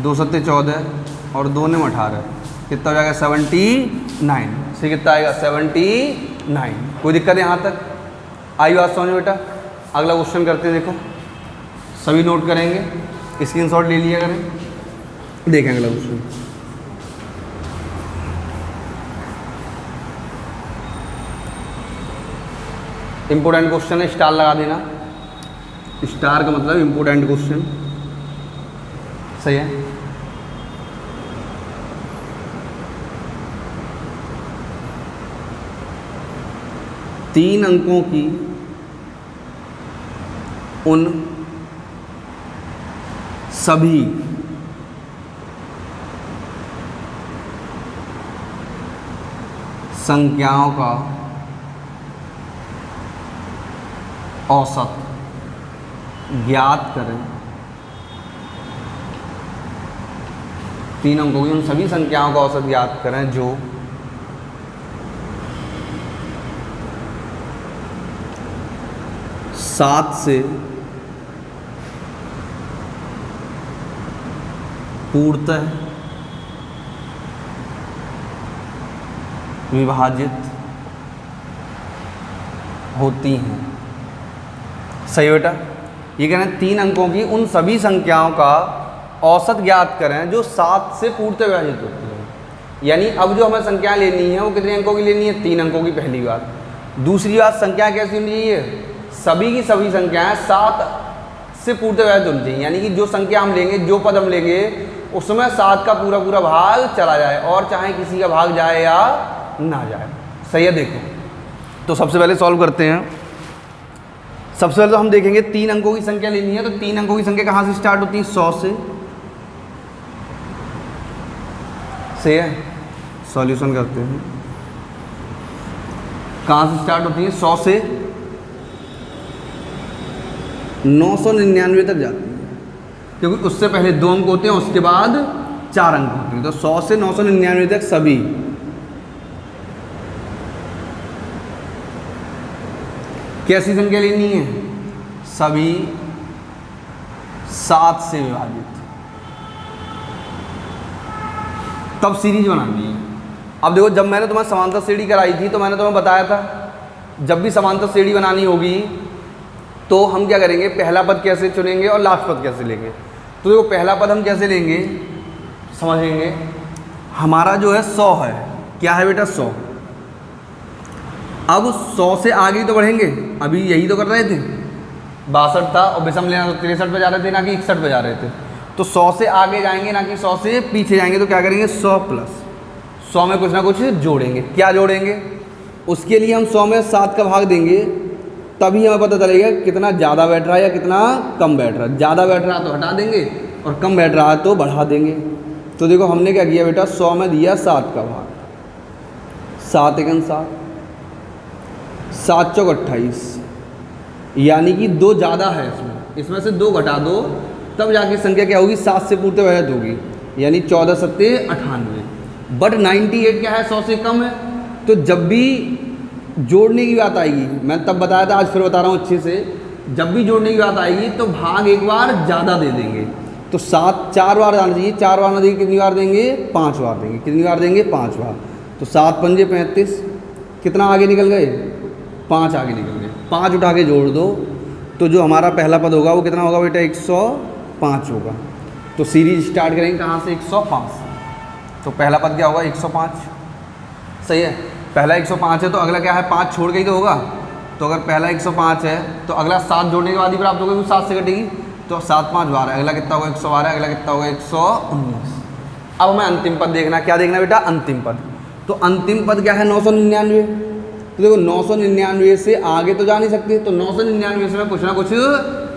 2 7 14 और 2 9 18, कितना हो जाएगा 79। से कितना आएगा 79। कोई दिक्कत है यहाँ तक, आई बात समझ बेटा। अगला क्वेश्चन करते हैं, देखो सभी नोट करेंगे, स्क्रीनशॉट ले लिया करें। देखें अगला क्वेश्चन। इम्पोर्टेंट क्वेश्चन है, स्टार लगा देना। स्टार का मतलब इम्पोर्टेंट क्वेश्चन, सही है। तीन अंकों की उन सभी संख्याओं का औसत ज्ञात करें। तीन अंकों की उन सभी संख्याओं का औसत ज्ञात करें जो सात से पूर्णतः विभाजित होती हैं। सही बेटा, ये कह रहे हैं तीन अंकों की उन सभी संख्याओं का औसत ज्ञात करें जो 7 से पूर्णतः विभाजित होती है। यानी अब जो हमें संख्या लेनी है वो कितने अंकों की लेनी है, 3 अंकों की, पहली बात। दूसरी बात, संख्या कैसी होनी चाहिए, सभी की सभी संख्याएं 7 से पूर्णतः विभाजित होनी चाहिए। यानी कि जो संख्या हम लेंगे, जो पद हम लेंगे, उसमें 7 का पूरा पूरा भाग चला जाए, और चाहे किसी का भाग जाए या ना जाए। सही है। देखो तो सबसे पहले सॉल्व करते हैं। सबसे पहले तो हम देखेंगे 3 अंकों की संख्या लेनी है, तो 3 अंकों की संख्या कहाँ से स्टार्ट होती है, 100 से। सही है, सॉल्यूशन करते हैं। कहाँ से स्टार्ट होती है, 100 से 999 तक जाती है, क्योंकि उससे पहले 2 अंक होते हैं, उसके बाद 4 अंक होते हैं। तो 100 से 999 तक सभी कैसी संख्या लेनी है, सभी 7 से विभाजित। तब सीरीज बनानी है। अब देखो, जब मैंने तुम्हें समांतर श्रेणी कराई थी तो मैंने तुम्हें बताया था जब भी समांतर श्रेणी बनानी होगी तो हम क्या करेंगे, पहला पद कैसे चुनेंगे और लास्ट पद कैसे लेंगे। तो देखो पहला पद हम कैसे लेंगे समझेंगे। हमारा जो है 100 है, क्या है बेटा 100। अब 100 से आगे तो बढ़ेंगे, अभी यही तो कर रहे थे, 62 था और विषम लेना तो 63 पे जा रहे थे, ना कि 61 पे जा रहे थे। तो 100 से आगे जाएंगे, ना कि 100 से पीछे जाएंगे। तो क्या करेंगे, 100 प्लस 100 में कुछ ना कुछ जोड़ेंगे। क्या जोड़ेंगे, उसके लिए हम 100 में 7 का भाग देंगे, तभी हमें पता चलेगा कितना ज़्यादा बैठ रहा है या कितना कम बैठ रहा है। ज़्यादा बैठ रहा है तो हटा देंगे और कम बैठ रहा है तो बढ़ा देंगे। तो देखो हमने क्या किया बेटा, 100 में दिया 7 का भाग, 7 एकम 7, 7 चौक 28, यानी कि 2 ज़्यादा है इसमें से 2 घटा दो, तब जाके संख्या क्या होगी, 7 से पूर्णतः विभाजित होगी, यानी 14 सत्ते 98। बट 98 क्या है, 100 से कम है। तो जब भी जोड़ने की बात आएगी, मैं तब बताया था, आज फिर बता रहा हूँ अच्छे से, जब भी जोड़ने की बात आएगी तो भाग एक बार ज़्यादा दे देंगे। तो 7 4 बार जाना चाहिए, 4 बार ना देंगे, कितनी बार देंगे, 5 बार देंगे। कितनी बार देंगे, 5 बार। तो 7 पंजे 35, कितना आगे निकल गए, 5 आगे निकल गए। 5 उठा के जोड़ दो तो जो हमारा पहला पद होगा वो कितना होगा बेटा, 105 होगा। तो सीरीज स्टार्ट करेंगे कहाँ से, 105। तो पहला पद क्या होगा, 105। सही है। पहला 105 है तो अगला क्या है, 5 छोड़ के ही तो होगा। तो अगर पहला 105 है तो अगला 7 जोड़ने के बाद ही प्राप्त होगा, 7 से कटेगी। तो 7 5 12, अगला कितना होगा 112, अगला कितना होगा 119। अब हमें अंतिम पद देखना, क्या देखना बेटा, अंतिम पद। तो अंतिम पद क्या है 999। तो देखो 999 से आगे तो जा नहीं सकते, तो 999 से कुछ ना कुछ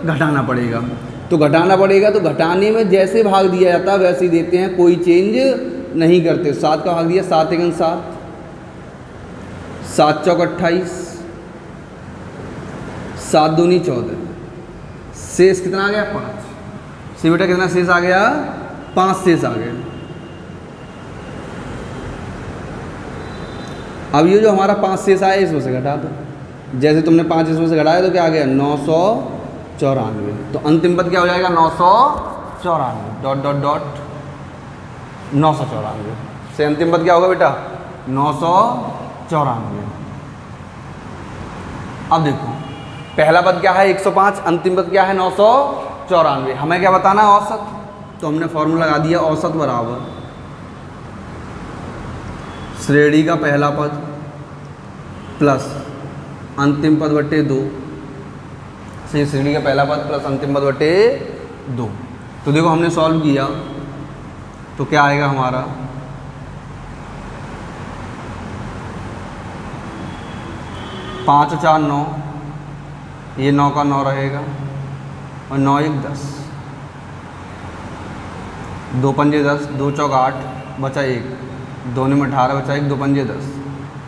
घटाना पड़ेगा। तो घटाना पड़ेगा, तो घटाने में जैसे भाग दिया जाता है वैसे ही देते हैं, कोई चेंज नहीं करते। 7 का भाग दिया, 7 एकम 7, 7 चौक 28, 7 दूनी 14, शेष कितना आ गया 5। सी बेटा कितना शेष आ गया, 5 शेष आ गया। अब ये जो हमारा 5 शेष आया इसमें से घटा दो, जैसे तुमने 5 इसमें से घटाया तो क्या आ गया 994। तो अंतिम पद क्या हो जाएगा 994 डॉट डॉट डॉट 994 से अंतिम पद क्या होगा बेटा 994। अब देखो पहला पद क्या है 105, अंतिम पद क्या है 994। हमें क्या बताना है औसत, तो हमने फॉर्मूला लगा दिया औसत बराबर श्रेणी का पहला पद प्लस अंतिम पद बटे 2 से श्रेणी का पहला पद प्लस अंतिम पद बटे 2। तो देखो हमने सॉल्व किया तो क्या आएगा हमारा 5 और 4 9, ये 9 का 9 रहेगा और 9 1 10, 2 पंजे 10, 2 चौक 8, बचा 1, 2 में 18 बचा 1, 2 पंजे 10,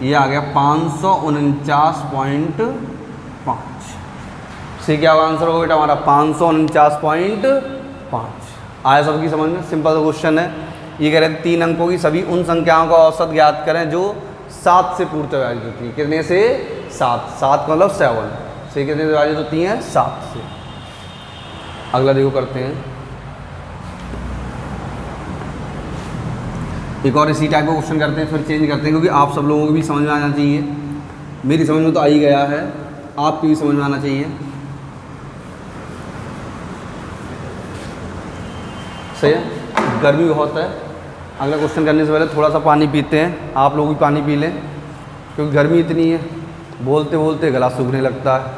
ये आ गया 549.5। से क्या होगा आंसर होगा बेटा हमारा 549.5। आया सबकी समझ में, सिंपल सा क्वेश्चन है। ये कह रहे हैं 3 अंकों की सभी उन संख्याओं का औसत ज्ञात करें जो 7 से पूर्णतः विभाजित होती है। कितने से 7, 7 का मतलब 7 से कितने से विभाजित होती हैं 7 से। अगला देखो करते हैं, एक और इसी टाइप का क्वेश्चन करते हैं, फिर चेंज करते हैं क्योंकि आप सब लोगों को भी समझ में आना चाहिए। मेरी समझ में तो आ ही गया है, आपकी भी समझ में आना चाहिए। सही है, गर्मी बहुत है। अगला क्वेश्चन करने से पहले थोड़ा सा पानी पीते हैं, आप लोग भी पानी पी लें क्योंकि गर्मी इतनी है, बोलते बोलते गला सूखने लगता है।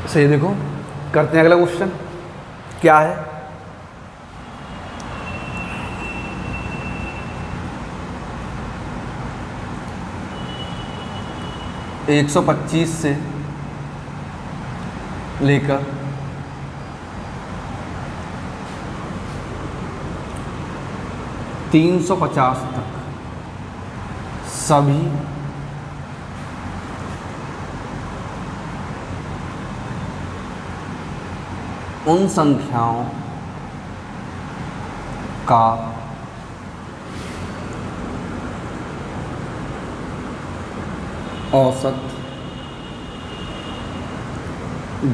सही, देखो करते हैं अगला क्वेश्चन क्या है। एक 125 से लेकर 350 तक सभी उन संख्याओं का औसत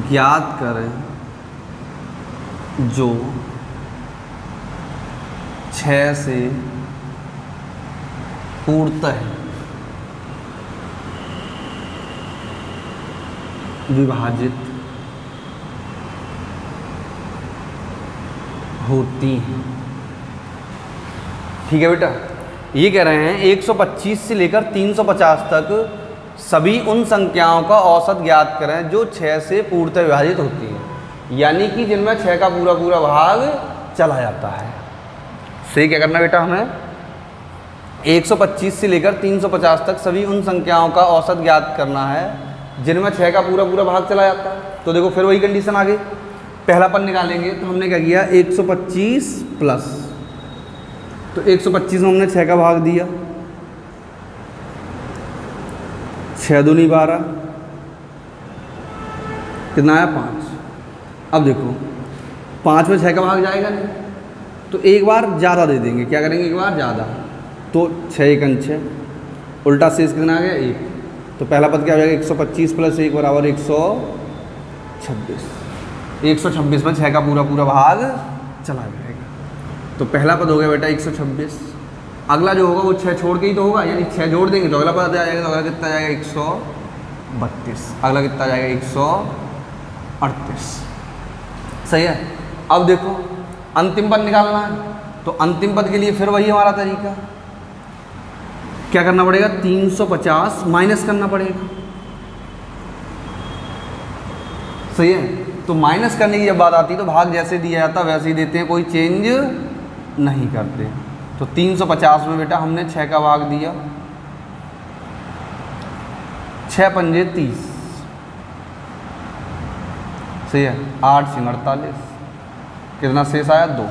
ज्ञात करें जो 6 से पूर्णतः विभाजित होती हैं। ठीक है बेटा, ये कह रहे हैं 125 से लेकर 350 तक सभी उन संख्याओं का औसत ज्ञात करें जो 6 से पूर्णतः विभाजित होती हैं, यानी कि जिनमें 6 का पूरा पूरा भाग चला जाता है। सही, क्या करना बेटा हमें 125 से लेकर 350 तक सभी उन संख्याओं का औसत ज्ञात करना है जिनमें 6 का पूरा पूरा भाग चला जाता है। तो देखो फिर वही कंडीशन आ गई, पहला पद निकालेंगे तो हमने क्या किया 125 प्लस, तो 125 में हमने 6 का भाग दिया, 6 दूनी 12, कितना आया 5। अब देखो 5 में 6 का भाग जाएगा नहीं, तो एक बार ज़्यादा दे देंगे। क्या करेंगे एक बार ज़्यादा, तो 6 1 6, उल्टा शेष कितना आ गया 1। तो पहला पद क्या हो जाएगा 125 प्लस 1 बराबर 126। 126 में 6 का पूरा पूरा भाग चला जाएगा। तो पहला पद हो गया बेटा 126 अगला जो होगा वो 6 छोड़ के ही तो होगा, यानी 6 जोड़ देंगे तो अगला पता आ जाएगा। तो अगला कितना जाएगा 132, अगला कितना जाएगा 138। सही है। अब देखो अंतिम पद निकालना है, तो अंतिम पद के लिए फिर वही हमारा तरीका, क्या करना पड़ेगा 350 माइनस करना पड़ेगा। सही है। तो माइनस करने की जब बात आती है तो भाग जैसे दिया जाता वैसे ही देते हैं, कोई चेंज नहीं करते। तो 350 में बेटा हमने 6 का भाग दिया, 6 पंजे 30। सही है। 8 सिंह 48, कितना शेष आया 2,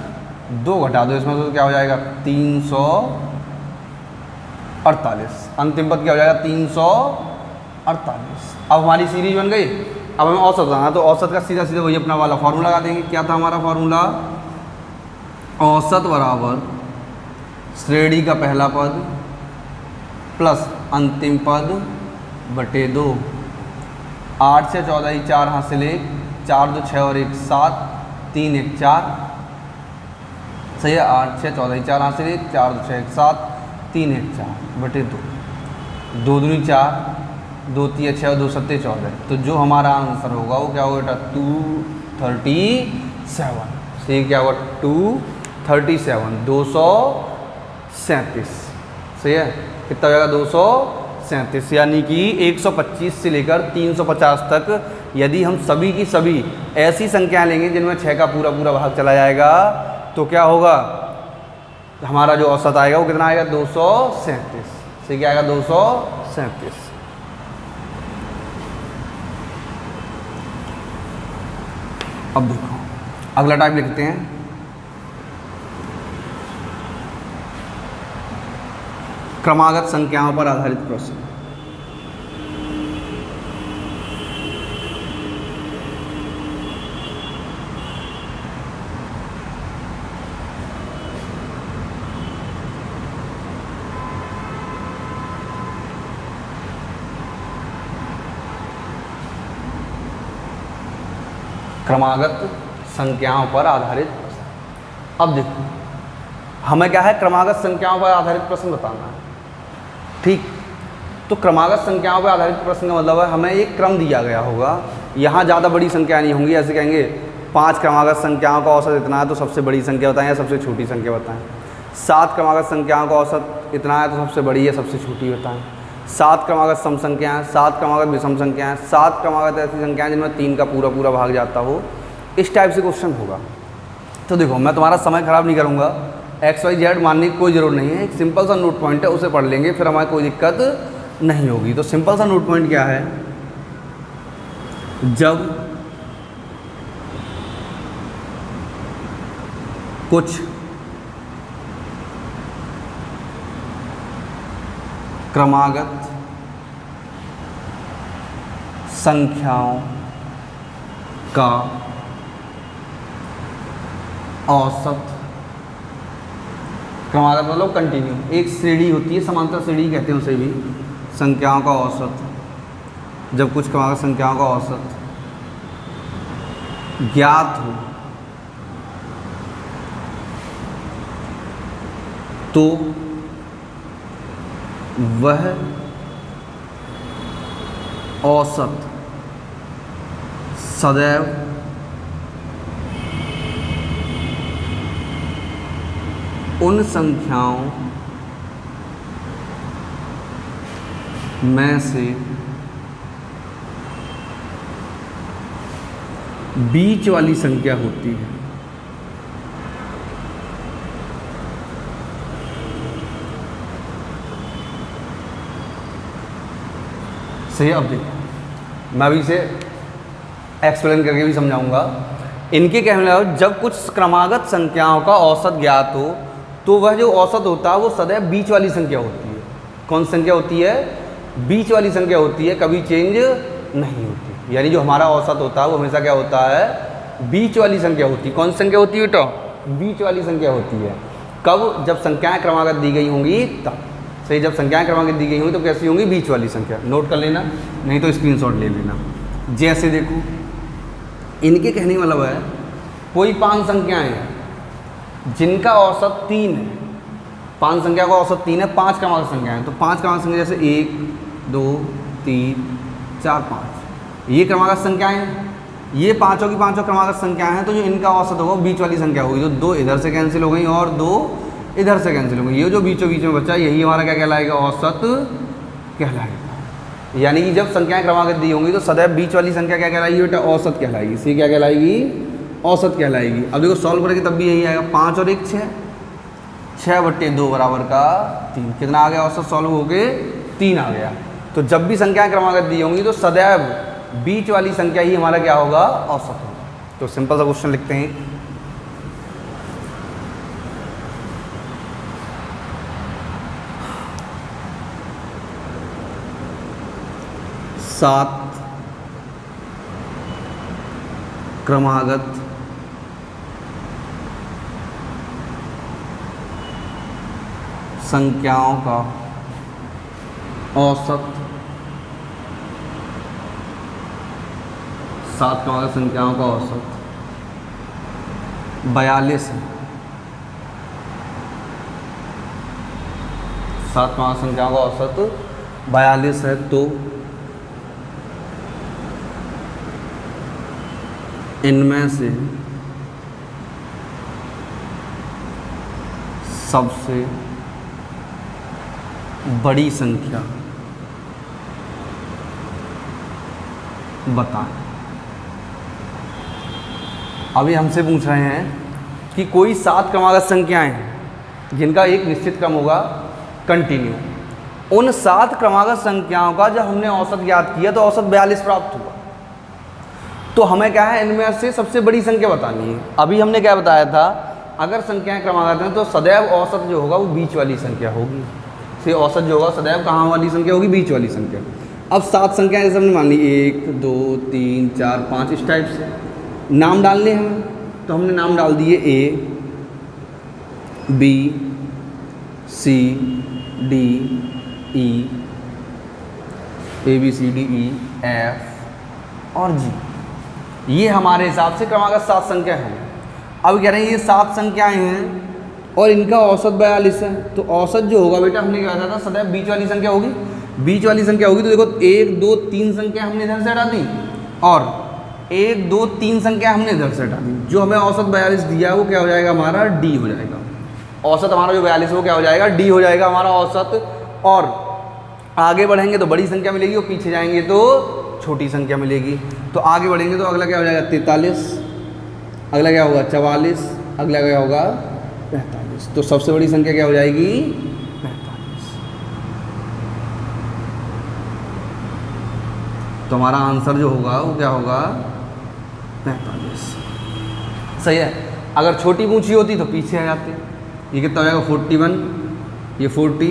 2 घटा दो इसमें तो क्या हो जाएगा 348। अंतिम पद क्या हो जाएगा 348। अब हमारी सीरीज बन गई। अब हमें औसत बनाना, तो औसत का सीधा सीधा वही अपना वाला फॉर्मूला लगा देंगे। क्या था हमारा फॉर्मूला, औसत बराबर श्रेणी का पहला पद प्लस अंतिम पद बटे 2। 8 से 14 4 हासिल 1, 4 2 6 और 1 7, 3 1 4। सही है। 8 6 14 4 हासिल 1, 4 2 6 1 7, 3 1 4 बटे 2, 2 दूनी 4, 2 3 6 और 2 7 14। तो जो हमारा आंसर होगा वो क्या होगा बेटा 237। सही, क्या होगा 237, 237। सही है। कितना हो जाएगा 237, यानी कि 125 से लेकर 350 तक यदि हम सभी की सभी ऐसी संख्याएं लेंगे जिनमें 6 का पूरा पूरा भाग चला जाएगा तो क्या होगा, हमारा जो औसत आएगा वो कितना आएगा 237। सही, क्या आएगा 237। अब देखो अगला टाइप लिखते हैं, क्रमागत संख्याओं पर आधारित प्रश्न। क्रमागत संख्याओं पर आधारित प्रश्न। अब देखो हमें क्या है, क्रमागत संख्याओं पर आधारित प्रश्न बताना है। ठीक, तो क्रमागत संख्याओं पर आधारित प्रश्न का मतलब है हमें एक क्रम दिया गया होगा, यहाँ ज़्यादा बड़ी संख्या नहीं होंगी। ऐसे कहेंगे 5 क्रमागत संख्याओं का औसत इतना है तो सबसे बड़ी संख्या बताएं या सबसे छोटी संख्या बताएं। 7 क्रमागत संख्याओं का औसत इतना है तो सबसे बड़ी या सबसे छोटी बताएं। 7 क्रमागत सम संख्याएँ, 7 क्रमागत विषम संख्याएँ, 7 क्रमागत ऐसी संख्याएँ जिनमें 3 का पूरा पूरा भाग जाता हो। इस टाइप से क्वेश्चन होगा। तो देखो मैं तुम्हारा समय ख़राब नहीं करूँगा, XYZ मानने की कोई ज़रूरत नहीं है। एक सिंपल सा नोट पॉइंट है, उसे पढ़ लेंगे फिर हमारी कोई दिक्कत नहीं होगी। तो सिंपल सा नोट पॉइंट क्या है, जब कुछ क्रमागत संख्याओं का औसत, क्रमागत मतलब कंटिन्यू, एक श्रेणी होती है, समांतर श्रेणी कहते हैं उसे भी, संख्याओं का औसत, जब कुछ क्रमागत संख्याओं का औसत ज्ञात हो तो वह औसत सदैव उन संख्याओं में से बीच वाली संख्या होती है। सही है। अब देखो मैं अभी इसे एक्सप्लेन करके भी समझाऊंगा। इनके कहने लगा जब कुछ क्रमागत संख्याओं का औसत ज्ञात हो तो वह जो औसत होता है वो सदैव बीच वाली संख्या होती है। कौन सी संख्या होती है, बीच वाली संख्या होती है, कभी चेंज नहीं होती। यानी जो हमारा औसत होता है वो हमेशा क्या होता है, बीच वाली संख्या होती है। कौन सी संख्या होती है बेटा, बीच वाली संख्या होती है। कब, जब संख्याएं क्रमागत दी गई होंगी तब। सही, जब संख्याएं क्रमागत दी गई होंगी तो कैसी होंगी, बीच वाली संख्या। नोट कर लेना, नहीं तो स्क्रीनशॉट ले लेना। जैसे देखो इनके कहने का मतलब है कोई 5 संख्याएं हैं जिनका औसत 3 है, 5 संख्या का औसत 3 है, 5 क्रमागत संख्या है, तो 5 क्रमागत संख्या जैसे 1 2 3 4 5 ये क्रमागत संख्याएं हैं, ये पाँचों की पाँचों क्रमागत संख्याएं हैं, तो जो इनका औसत होगा बीच वाली संख्या होगी, तो 2 इधर से कैंसिल हो गई और 2 इधर से कैंसिल हो गई, ये जो बीचों बीच में बचा यही हमारा क्या कहलाएगा, औसत कहलाएगा। यानी कि जब संख्याएं क्रमागत दी होंगी तो सदैव बीच वाली संख्या क्या कहलाएगी बेटा, औसत कहलाएगी। सी क्या कहलाएगी, औसत कहलाएगी। अब देखो सॉल्व करेंगे तब भी यही आएगा, 5 और 1 6, 6/2 बराबर का 3, कितना आ गया औसत, सॉल्व हो गए 3 आ गया। तो जब भी संख्याएं क्रमागत दी होंगी तो सदैव बीच वाली संख्या ही हमारा क्या होगा, औसत होगा। तो सिंपल सा क्वेश्चन लिखते हैं, सात क्रमागत संख्याओं का औसत, 7 क्रमागत संख्याओं का औसत 42 है। 7 क्रमागत संख्याओं का औसत 42 है, तो इनमें से सबसे बड़ी संख्या बताएं। अभी हमसे पूछ रहे हैं कि कोई 7 क्रमागत संख्याएं हैं जिनका एक निश्चित क्रम होगा कंटिन्यू, उन 7 क्रमागत संख्याओं का जब हमने औसत ज्ञात किया तो औसत 42 प्राप्त हुआ। तो हमें क्या है, इनमें से सबसे बड़ी संख्या बतानी है। अभी हमने क्या बताया था, अगर संख्याएं क्रमागत हैं तो सदैव औसत जो होगा वो बीच वाली संख्या होगी। से औसत जो होगा सदैव कहाँ वाली संख्या होगी, बीच वाली संख्या। अब 7 संख्याएं जैसे हमने मान ली 1 2 3 4 5 इस टाइप से नाम डालने हमें, तो हमने नाम डाल दिए A B C D E, ABCD E F और G। ये हमारे हिसाब से क्रमागत 7 संख्या हैं। अब कह रहे हैं ये 7 संख्याएं हैं और इनका औसत 42 है, तो औसत जो होगा बेटा हमने क्या कहा था, सदैव बीच वाली संख्या होगी। बीच वाली संख्या होगी तो देखो 1 2 3 संख्या हमने इधर से हटा दी और 1 2 3 संख्या हमने इधर से हटा दी। जो हमें औसत 42 दिया है वो क्या हो जाएगा, हमारा D हो जाएगा। औसत हमारा जो 42 है वो क्या हो जाएगा, D हो जाएगा हमारा औसत। और आगे बढ़ेंगे तो बड़ी संख्या मिलेगी और पीछे जाएंगे तो छोटी संख्या मिलेगी। तो आगे बढ़ेंगे तो अगला क्या हो जाएगा 43, अगला क्या होगा 44, अगला क्या होगा 45। तो सबसे बड़ी संख्या क्या हो जाएगी 45। तो हमारा आंसर जो होगा वो क्या होगा 45। सही है। अगर छोटी पूछी होती तो पीछे आ जाते। ये कितना हो जाएगा 41, ये 40,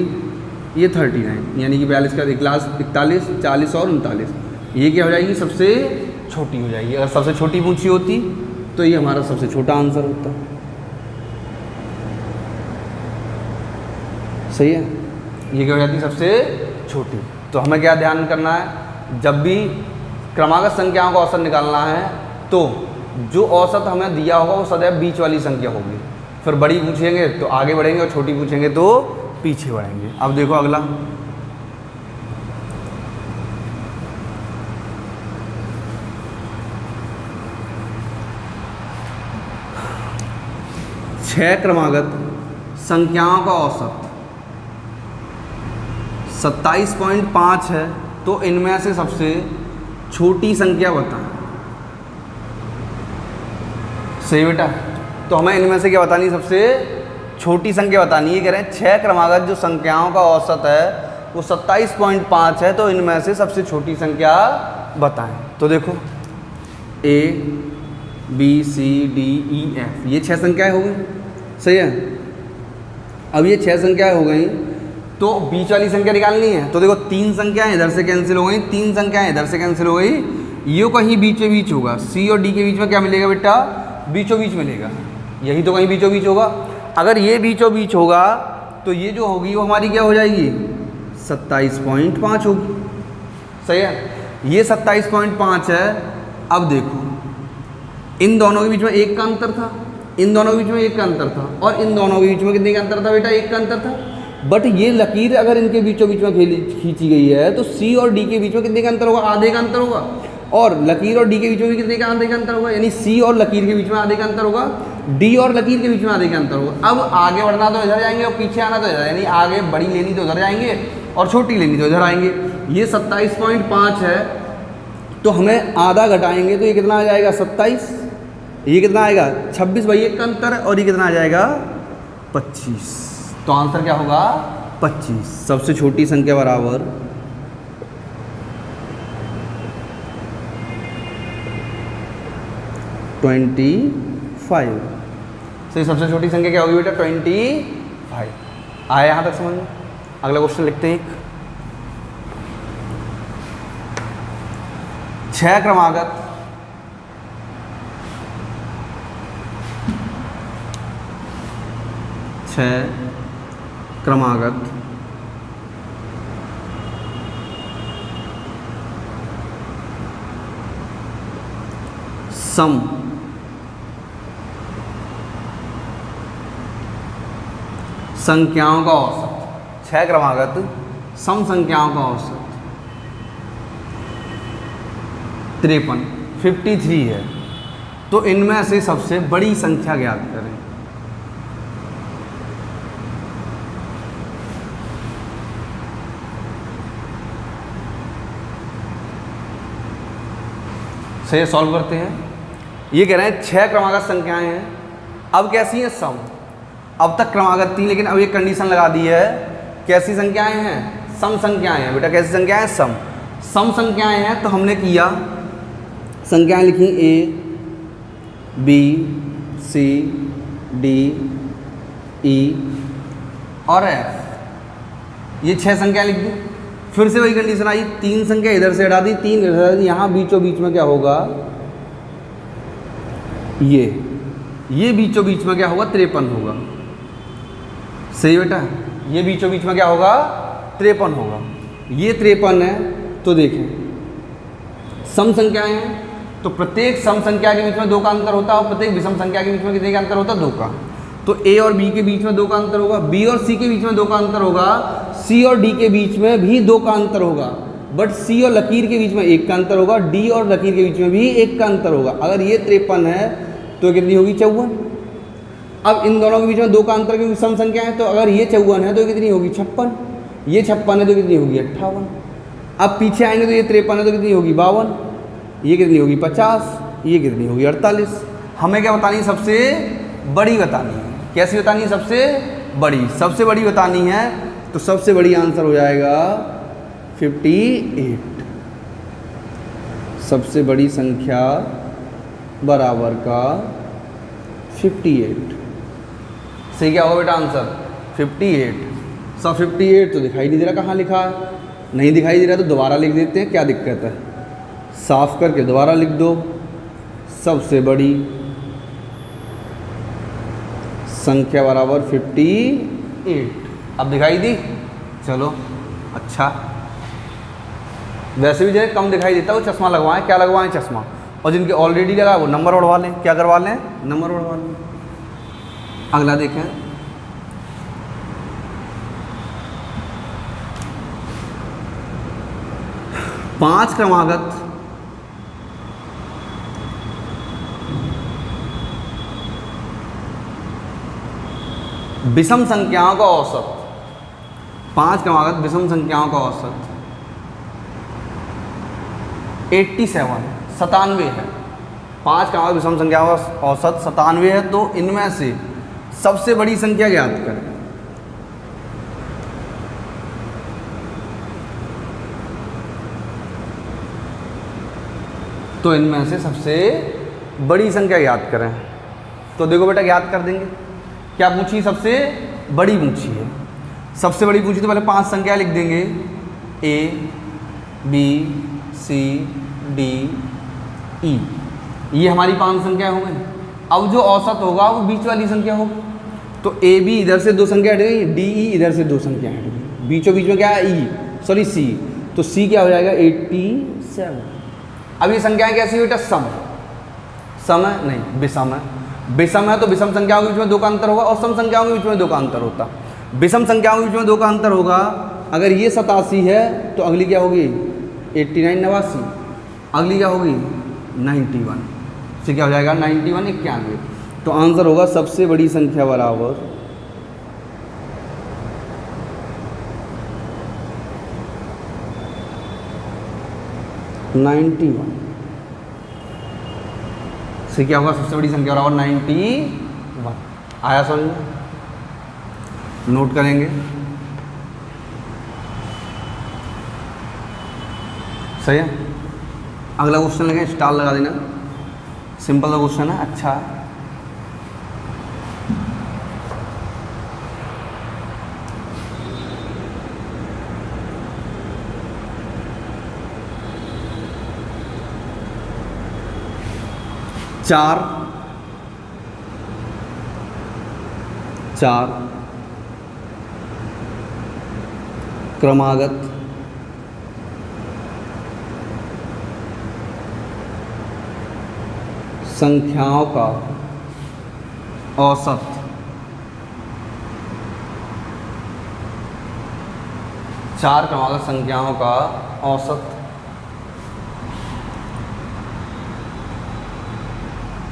ये 39, यानी कि 42 का 41, 40 और 39। ये क्या हो जाएगी, सबसे छोटी हो जाएगी। अगर सबसे छोटी पूछी होती तो ये हमारा सबसे छोटा आंसर होता। सही है, ये क्या हो जाती सबसे छोटी। तो हमें क्या ध्यान करना है, जब भी क्रमागत संख्याओं का औसत निकालना है तो जो औसत हमें दिया होगा वो सदैव बीच वाली संख्या होगी। फिर बड़ी पूछेंगे तो आगे बढ़ेंगे और छोटी पूछेंगे तो पीछे बढ़ेंगे। अब देखो अगला, छह क्रमागत संख्याओं का औसत 27.5 है, तो इनमें से सबसे छोटी संख्या बताएं। सही बेटा, तो हमें इनमें से क्या बतानी, सबसे छोटी संख्या बतानी है। कह रहे हैं 6 क्रमागत जो संख्याओं का औसत है वो 27.5 है, तो इनमें से सबसे छोटी संख्या बताएं। तो देखो A B C D E F, ये 6 संख्याएं हो गई। सही है। अब ये 6 संख्याएं हो गई तो बीच वाली संख्या निकालनी है। तो देखो 3 संख्याएं इधर से कैंसिल हो गई, 3 संख्याएं इधर से कैंसिल हो गई। ये कहीं बीचों बीच होगा, C और D के बीच में क्या मिलेगा बेटा, बीचों बीच मिलेगा। यही तो कहीं बीचों बीच होगा। अगर ये बीचों बीच होगा तो ये जो होगी वो हमारी क्या हो जाएगी 27.5 होगी। सही है, ये 27.5 है। अब देखो इन दोनों के बीच में 1 का अंतर था, इन दोनों के बीच में 1 का अंतर था, और इन दोनों के बीच में कितने का अंतर था बेटा? 1 का अंतर था। बट ये लकीर अगर इनके बीचों बीच में खींची गई है तो सी और डी के बीच में कितने का अंतर होगा? आधे का अंतर होगा। और लकीर और डी के बीच में भी कितने का आधे का अंतर होगा? यानी सी और लकीर के बीच में आधे का अंतर होगा, डी और लकीर के बीच में आधे का अंतर होगा। अब आगे बढ़ना तो इधर जाएंगे और पीछे आना तो इधर, यानी आगे बड़ी लेनी तो उधर जाएंगे और छोटी लेनी तो इधर आएंगे। ये 27.5 है, तो हमें आधा घटाएंगे तो ये कितना आ जाएगा? 27। ये कितना आएगा? 26/1 का अंतर है, और ये कितना आ जाएगा? 25। तो आंसर क्या होगा? 25। सबसे छोटी संख्या बराबर 25। तो सबसे छोटी संख्या क्या होगी बेटा? 25। आया यहाँ तक समझ में? अगला क्वेश्चन लिखते हैं। 6 क्रमागत सम संख्याओं का औसत, 6 क्रमागत सम संख्याओं का औसत 53 है। तो इनमें से सबसे बड़ी संख्या ज्ञात करें। सही, सॉल्व करते हैं। ये कह रहे हैं 6 क्रमागत संख्याएं हैं, अब कैसी हैं? सम। अब तक क्रमागत थी, लेकिन अब एक कंडीशन लगा दी है। कैसी संख्याएं हैं? सम संख्याएं हैं बेटा। कैसी संख्याएं? सम। सम संख्याएं हैं, तो हमने किया संख्याएं लिखी A, B, C, D, E और F। ये 6 संख्याएं लिख दी। फिर से वही कंडीशन आई, 3 संख्या इधर से हटा दी, 3 इधर से हटा दी। यहाँ बीचों बीच में क्या होगा? ये बीचों बीच में क्या होगा? 53 होगा। सही बेटा, ये बीचों बीच में क्या होगा? 53 होगा। ये 53 है। तो देखें, सम संख्याएं हैं, तो प्रत्येक सम संख्या के बीच में 2 का अंतर होता है, और प्रत्येक विषम संख्या के बीच में कितने का अंतर होता है? 2 का। तो A और B के बीच में 2 का अंतर होगा, B और C के बीच में 2 का अंतर होगा, C और D के बीच में भी 2 का अंतर होगा, बट C और लकीर के बीच में 1 का अंतर होगा, D और लकीर के बीच में भी 1 का अंतर होगा। अगर ये 53 है तो कितनी होगी? 54। अब इन दोनों के बीच में 2 का अंतर क्योंकि सम संख्या है, तो अगर ये 54 है तो कितनी होगी? 56। ये 56 है तो कितनी होगी? 58। अब पीछे आएंगे तो ये 53 है तो कितनी होगी? 52। ये कितनी होगी? 50। ये कितनी होगी? 48। हमें क्या बतानी है? सबसे बड़ी बतानी है। कैसी बतानी है? सबसे बड़ी। सबसे बड़ी बतानी है, तो सबसे बड़ी आंसर हो जाएगा 58। सबसे बड़ी संख्या बराबर का 58। सही क्या होगा बेटा आंसर? 58। सब 58 तो दिखाई नहीं दे रहा, कहाँ लिखा है? नहीं दिखाई दे रहा तो दोबारा लिख देते हैं, क्या दिक्कत है? साफ करके दोबारा लिख दो। सबसे बड़ी संख्या बराबर 58। अब दिखाई दी? चलो अच्छा। वैसे भी जो कम दिखाई देता है वो चश्मा लगवाएं। क्या लगवाएं? चश्मा। और जिनके ऑलरेडी लगा वो नंबर बढ़वा लें। क्या करवा लें? नंबर बढ़वा लें। अगला देखें, पांच क्रमागत विषम संख्याओं का औसत, 5 क्रमागत विषम संख्याओं का औसत 97 है। 5 क्रमागत विषम संख्याओं का औसत 97 है। तो इनमें से सबसे बड़ी संख्या ज्ञात करें। तो इनमें से सबसे बड़ी संख्या ज्ञात करें। तो देखो बेटा ज्ञात कर देंगे। क्या पूछी? सबसे बड़ी पूछी है। सबसे बड़ी पूछी तो पहले 5 संख्या लिख देंगे, A, B, C, D, E। ये हमारी 5 संख्या हो गई। अब जो औसत होगा वो बीच वाली संख्या होगी। तो A, B इधर से 2 संख्या हट गई, D, E इधर से 2 संख्या हट गई। बीचों बीच में क्या है? C। तो C क्या हो जाएगा? 87। अब ये संख्याएं कैसी बेटा? सम है? नहीं, विषम है। विषम है तो विषम संख्याओं के बीच में 2 का अंतर होगा और सम संख्याओं के बीच में 2 का अंतर होता। विषम संख्याओं के बीच में 2 का अंतर होगा, अगर ये 87 है तो अगली क्या होगी 89 89, अगली क्या होगी 91, से क्या हो जाएगा 91 91। तो आंसर होगा सबसे बड़ी संख्या बराबर 91, से क्या होगा सबसे बड़ी संख्या बराबर 91। आया समझ में? नोट करेंगे। सही है। अगला क्वेश्चन लगे, स्टार लगा देना, सिंपल सा क्वेश्चन है, अच्छा है। चार क्रमागत संख्याओं का औसत चार क्रमागत संख्याओं का औसत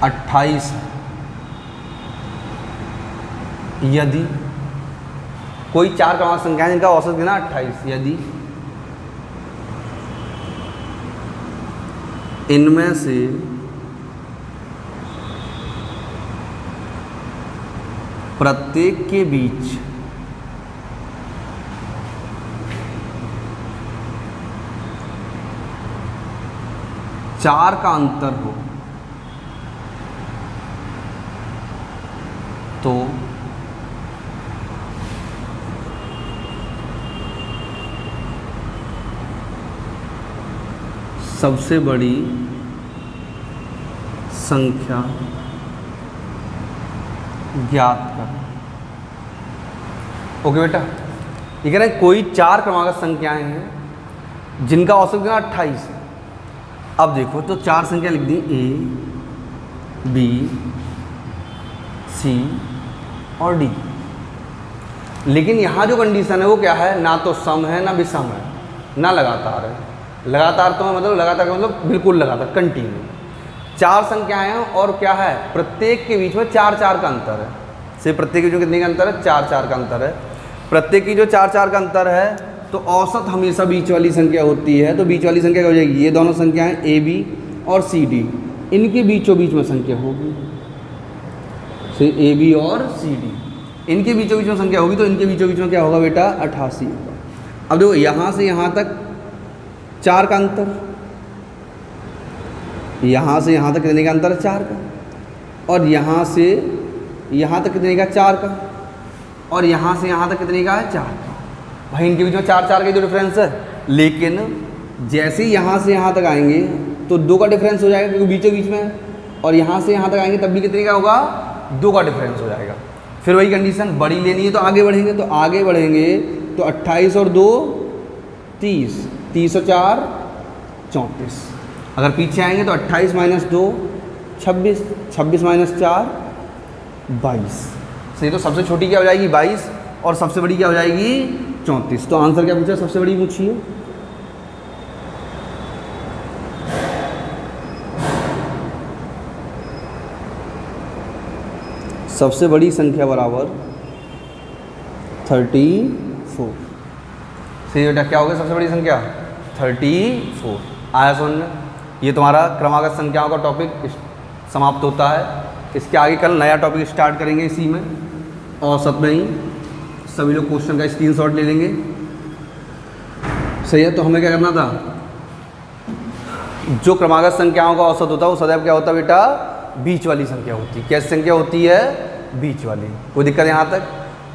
28 है। यदि कोई चार क्रमागत संख्या है जिनका औसत गिना 28, यदि इनमें से प्रत्येक के बीच चार का अंतर हो तो सबसे बड़ी संख्या ज्ञात कर। ओके बेटा, ये कह रहे हैं कोई चार क्रमागत संख्याएं हैं जिनका औसत गिना 28 है। अब देखो तो चार संख्या लिख दी ए बी सी और डी, लेकिन यहाँ जो कंडीशन है वो क्या है, ना तो सम है ना विषम है ना लगातार है। लगातार तो मतलब लगातार का मतलब बिल्कुल लगातार कंटिन्यू। चार संख्याएं हैं और क्या है, प्रत्येक के बीच में चार चार का अंतर है। सिर्फ प्रत्येक के बीच में कितने का अंतर है, चार चार का अंतर है। प्रत्येक की जो चार चार का अंतर है तो औसत हमेशा बीच वाली संख्या होती है। तो बीच वाली संख्या क्या हो जाएगी, ये दोनों संख्याएं ए बी और सी डी, इनके बीचों बीच में संख्या होगी। ए बी और सी डी इनके बीचों बीच में संख्या होगी, तो इनके बीचों बीच में क्या होगा बेटा 88 होगा। अब देखो यहाँ से यहाँ तक चार का अंतर, यहाँ से यहाँ तक कितने का अंतर है, चार का, और यहाँ से यहाँ तक कितने का, चार का, और यहाँ से यहाँ तक कितने का है, चार का। भाई इनके बीच में चार चार का जो डिफरेंस है, लेकिन जैसे ही यहाँ से यहाँ तक आएंगे तो दो का डिफरेंस हो जाएगा क्योंकि बीचों बीच में, और यहाँ से यहाँ तक आएंगे तब भी कितने का होगा, दो का डिफरेंस हो जाएगा। फिर वही कंडीशन, बड़ी लेनी है तो आगे बढ़ेंगे, तो आगे बढ़ेंगे तो 28 और 2 30, 30 और 4 34। अगर पीछे आएंगे तो 28 माइनस 2 26, 26 माइनस 4 22। सही, तो सबसे छोटी क्या हो जाएगी 22 और सबसे बड़ी क्या हो जाएगी 34। तो आंसर क्या पूछा, सबसे बड़ी पूछिए। सबसे बड़ी संख्या बराबर 34। सही बेटा, क्या हो गया सबसे बड़ी संख्या 34। आया समझ में? ये तुम्हारा क्रमागत संख्याओं का टॉपिक समाप्त होता है। इसके आगे कल नया टॉपिक स्टार्ट करेंगे इसी में, औसत में ही। सभी लोग क्वेश्चन का स्क्रीनशॉट ले लेंगे। सही है, तो हमें क्या करना था, जो क्रमागत संख्याओं का औसत होता है वो सदैव क्या होता है बेटा, बीच वाली संख्या होती है। कैसी संख्या होती है, बीच वाली। कोई दिक्कत यहाँ तक?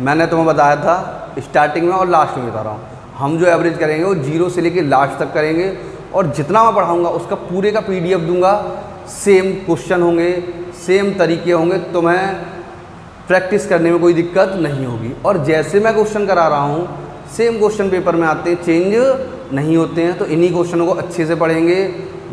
मैंने तुम्हें बताया था स्टार्टिंग में और लास्ट में बता रहा हूँ, हम जो एवरेज करेंगे वो 0 से लेकर लास्ट तक करेंगे, और जितना मैं पढ़ाऊँगा उसका पूरे का PDF दूंगा। सेम क्वेश्चन होंगे, सेम तरीके होंगे, तुम्हें प्रैक्टिस करने में कोई दिक्कत नहीं होगी। और जैसे मैं क्वेश्चन करा रहा हूँ सेम क्वेश्चन पेपर में आते हैं, चेंज नहीं होते हैं। तो इन्हीं क्वेश्चनों को अच्छे से पढ़ेंगे,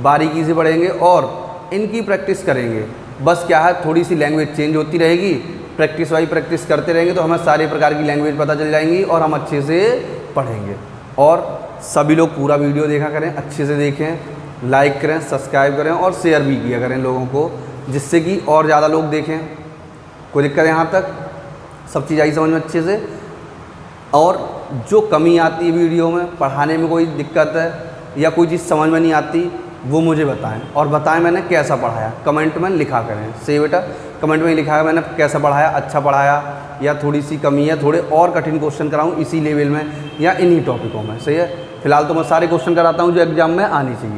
बारीकी से पढ़ेंगे और इनकी प्रैक्टिस करेंगे। बस क्या है, थोड़ी सी लैंग्वेज चेंज होती रहेगी, प्रैक्टिस बाई प्रैक्टिस करते रहेंगे तो हमें सारे प्रकार की लैंग्वेज पता चल जाएंगी और हम अच्छे से पढ़ेंगे। और सभी लोग पूरा वीडियो देखा करें, अच्छे से देखें, लाइक करें, सब्सक्राइब करें और शेयर भी किया करें लोगों को, जिससे कि और ज़्यादा लोग देखें। कोई दिक्कत है यहाँ तक? सब चीज़ आई समझ में अच्छे से? और जो कमी आती है वीडियो में, पढ़ाने में कोई दिक्कत है या कोई चीज़ समझ में नहीं आती, वो मुझे बताएं और बताएं मैंने कैसा पढ़ाया, कमेंट में लिखा करें। सही बेटा, कमेंट में लिखा है मैंने कैसा पढ़ाया, अच्छा पढ़ाया या थोड़ी सी कमी है, थोड़े और कठिन क्वेश्चन कराऊँ इसी लेवल में या इन्हीं टॉपिकों में। सही है, फिलहाल तो मैं सारे क्वेश्चन कराता हूँ जो एग्ज़ाम में आनी चाहिए।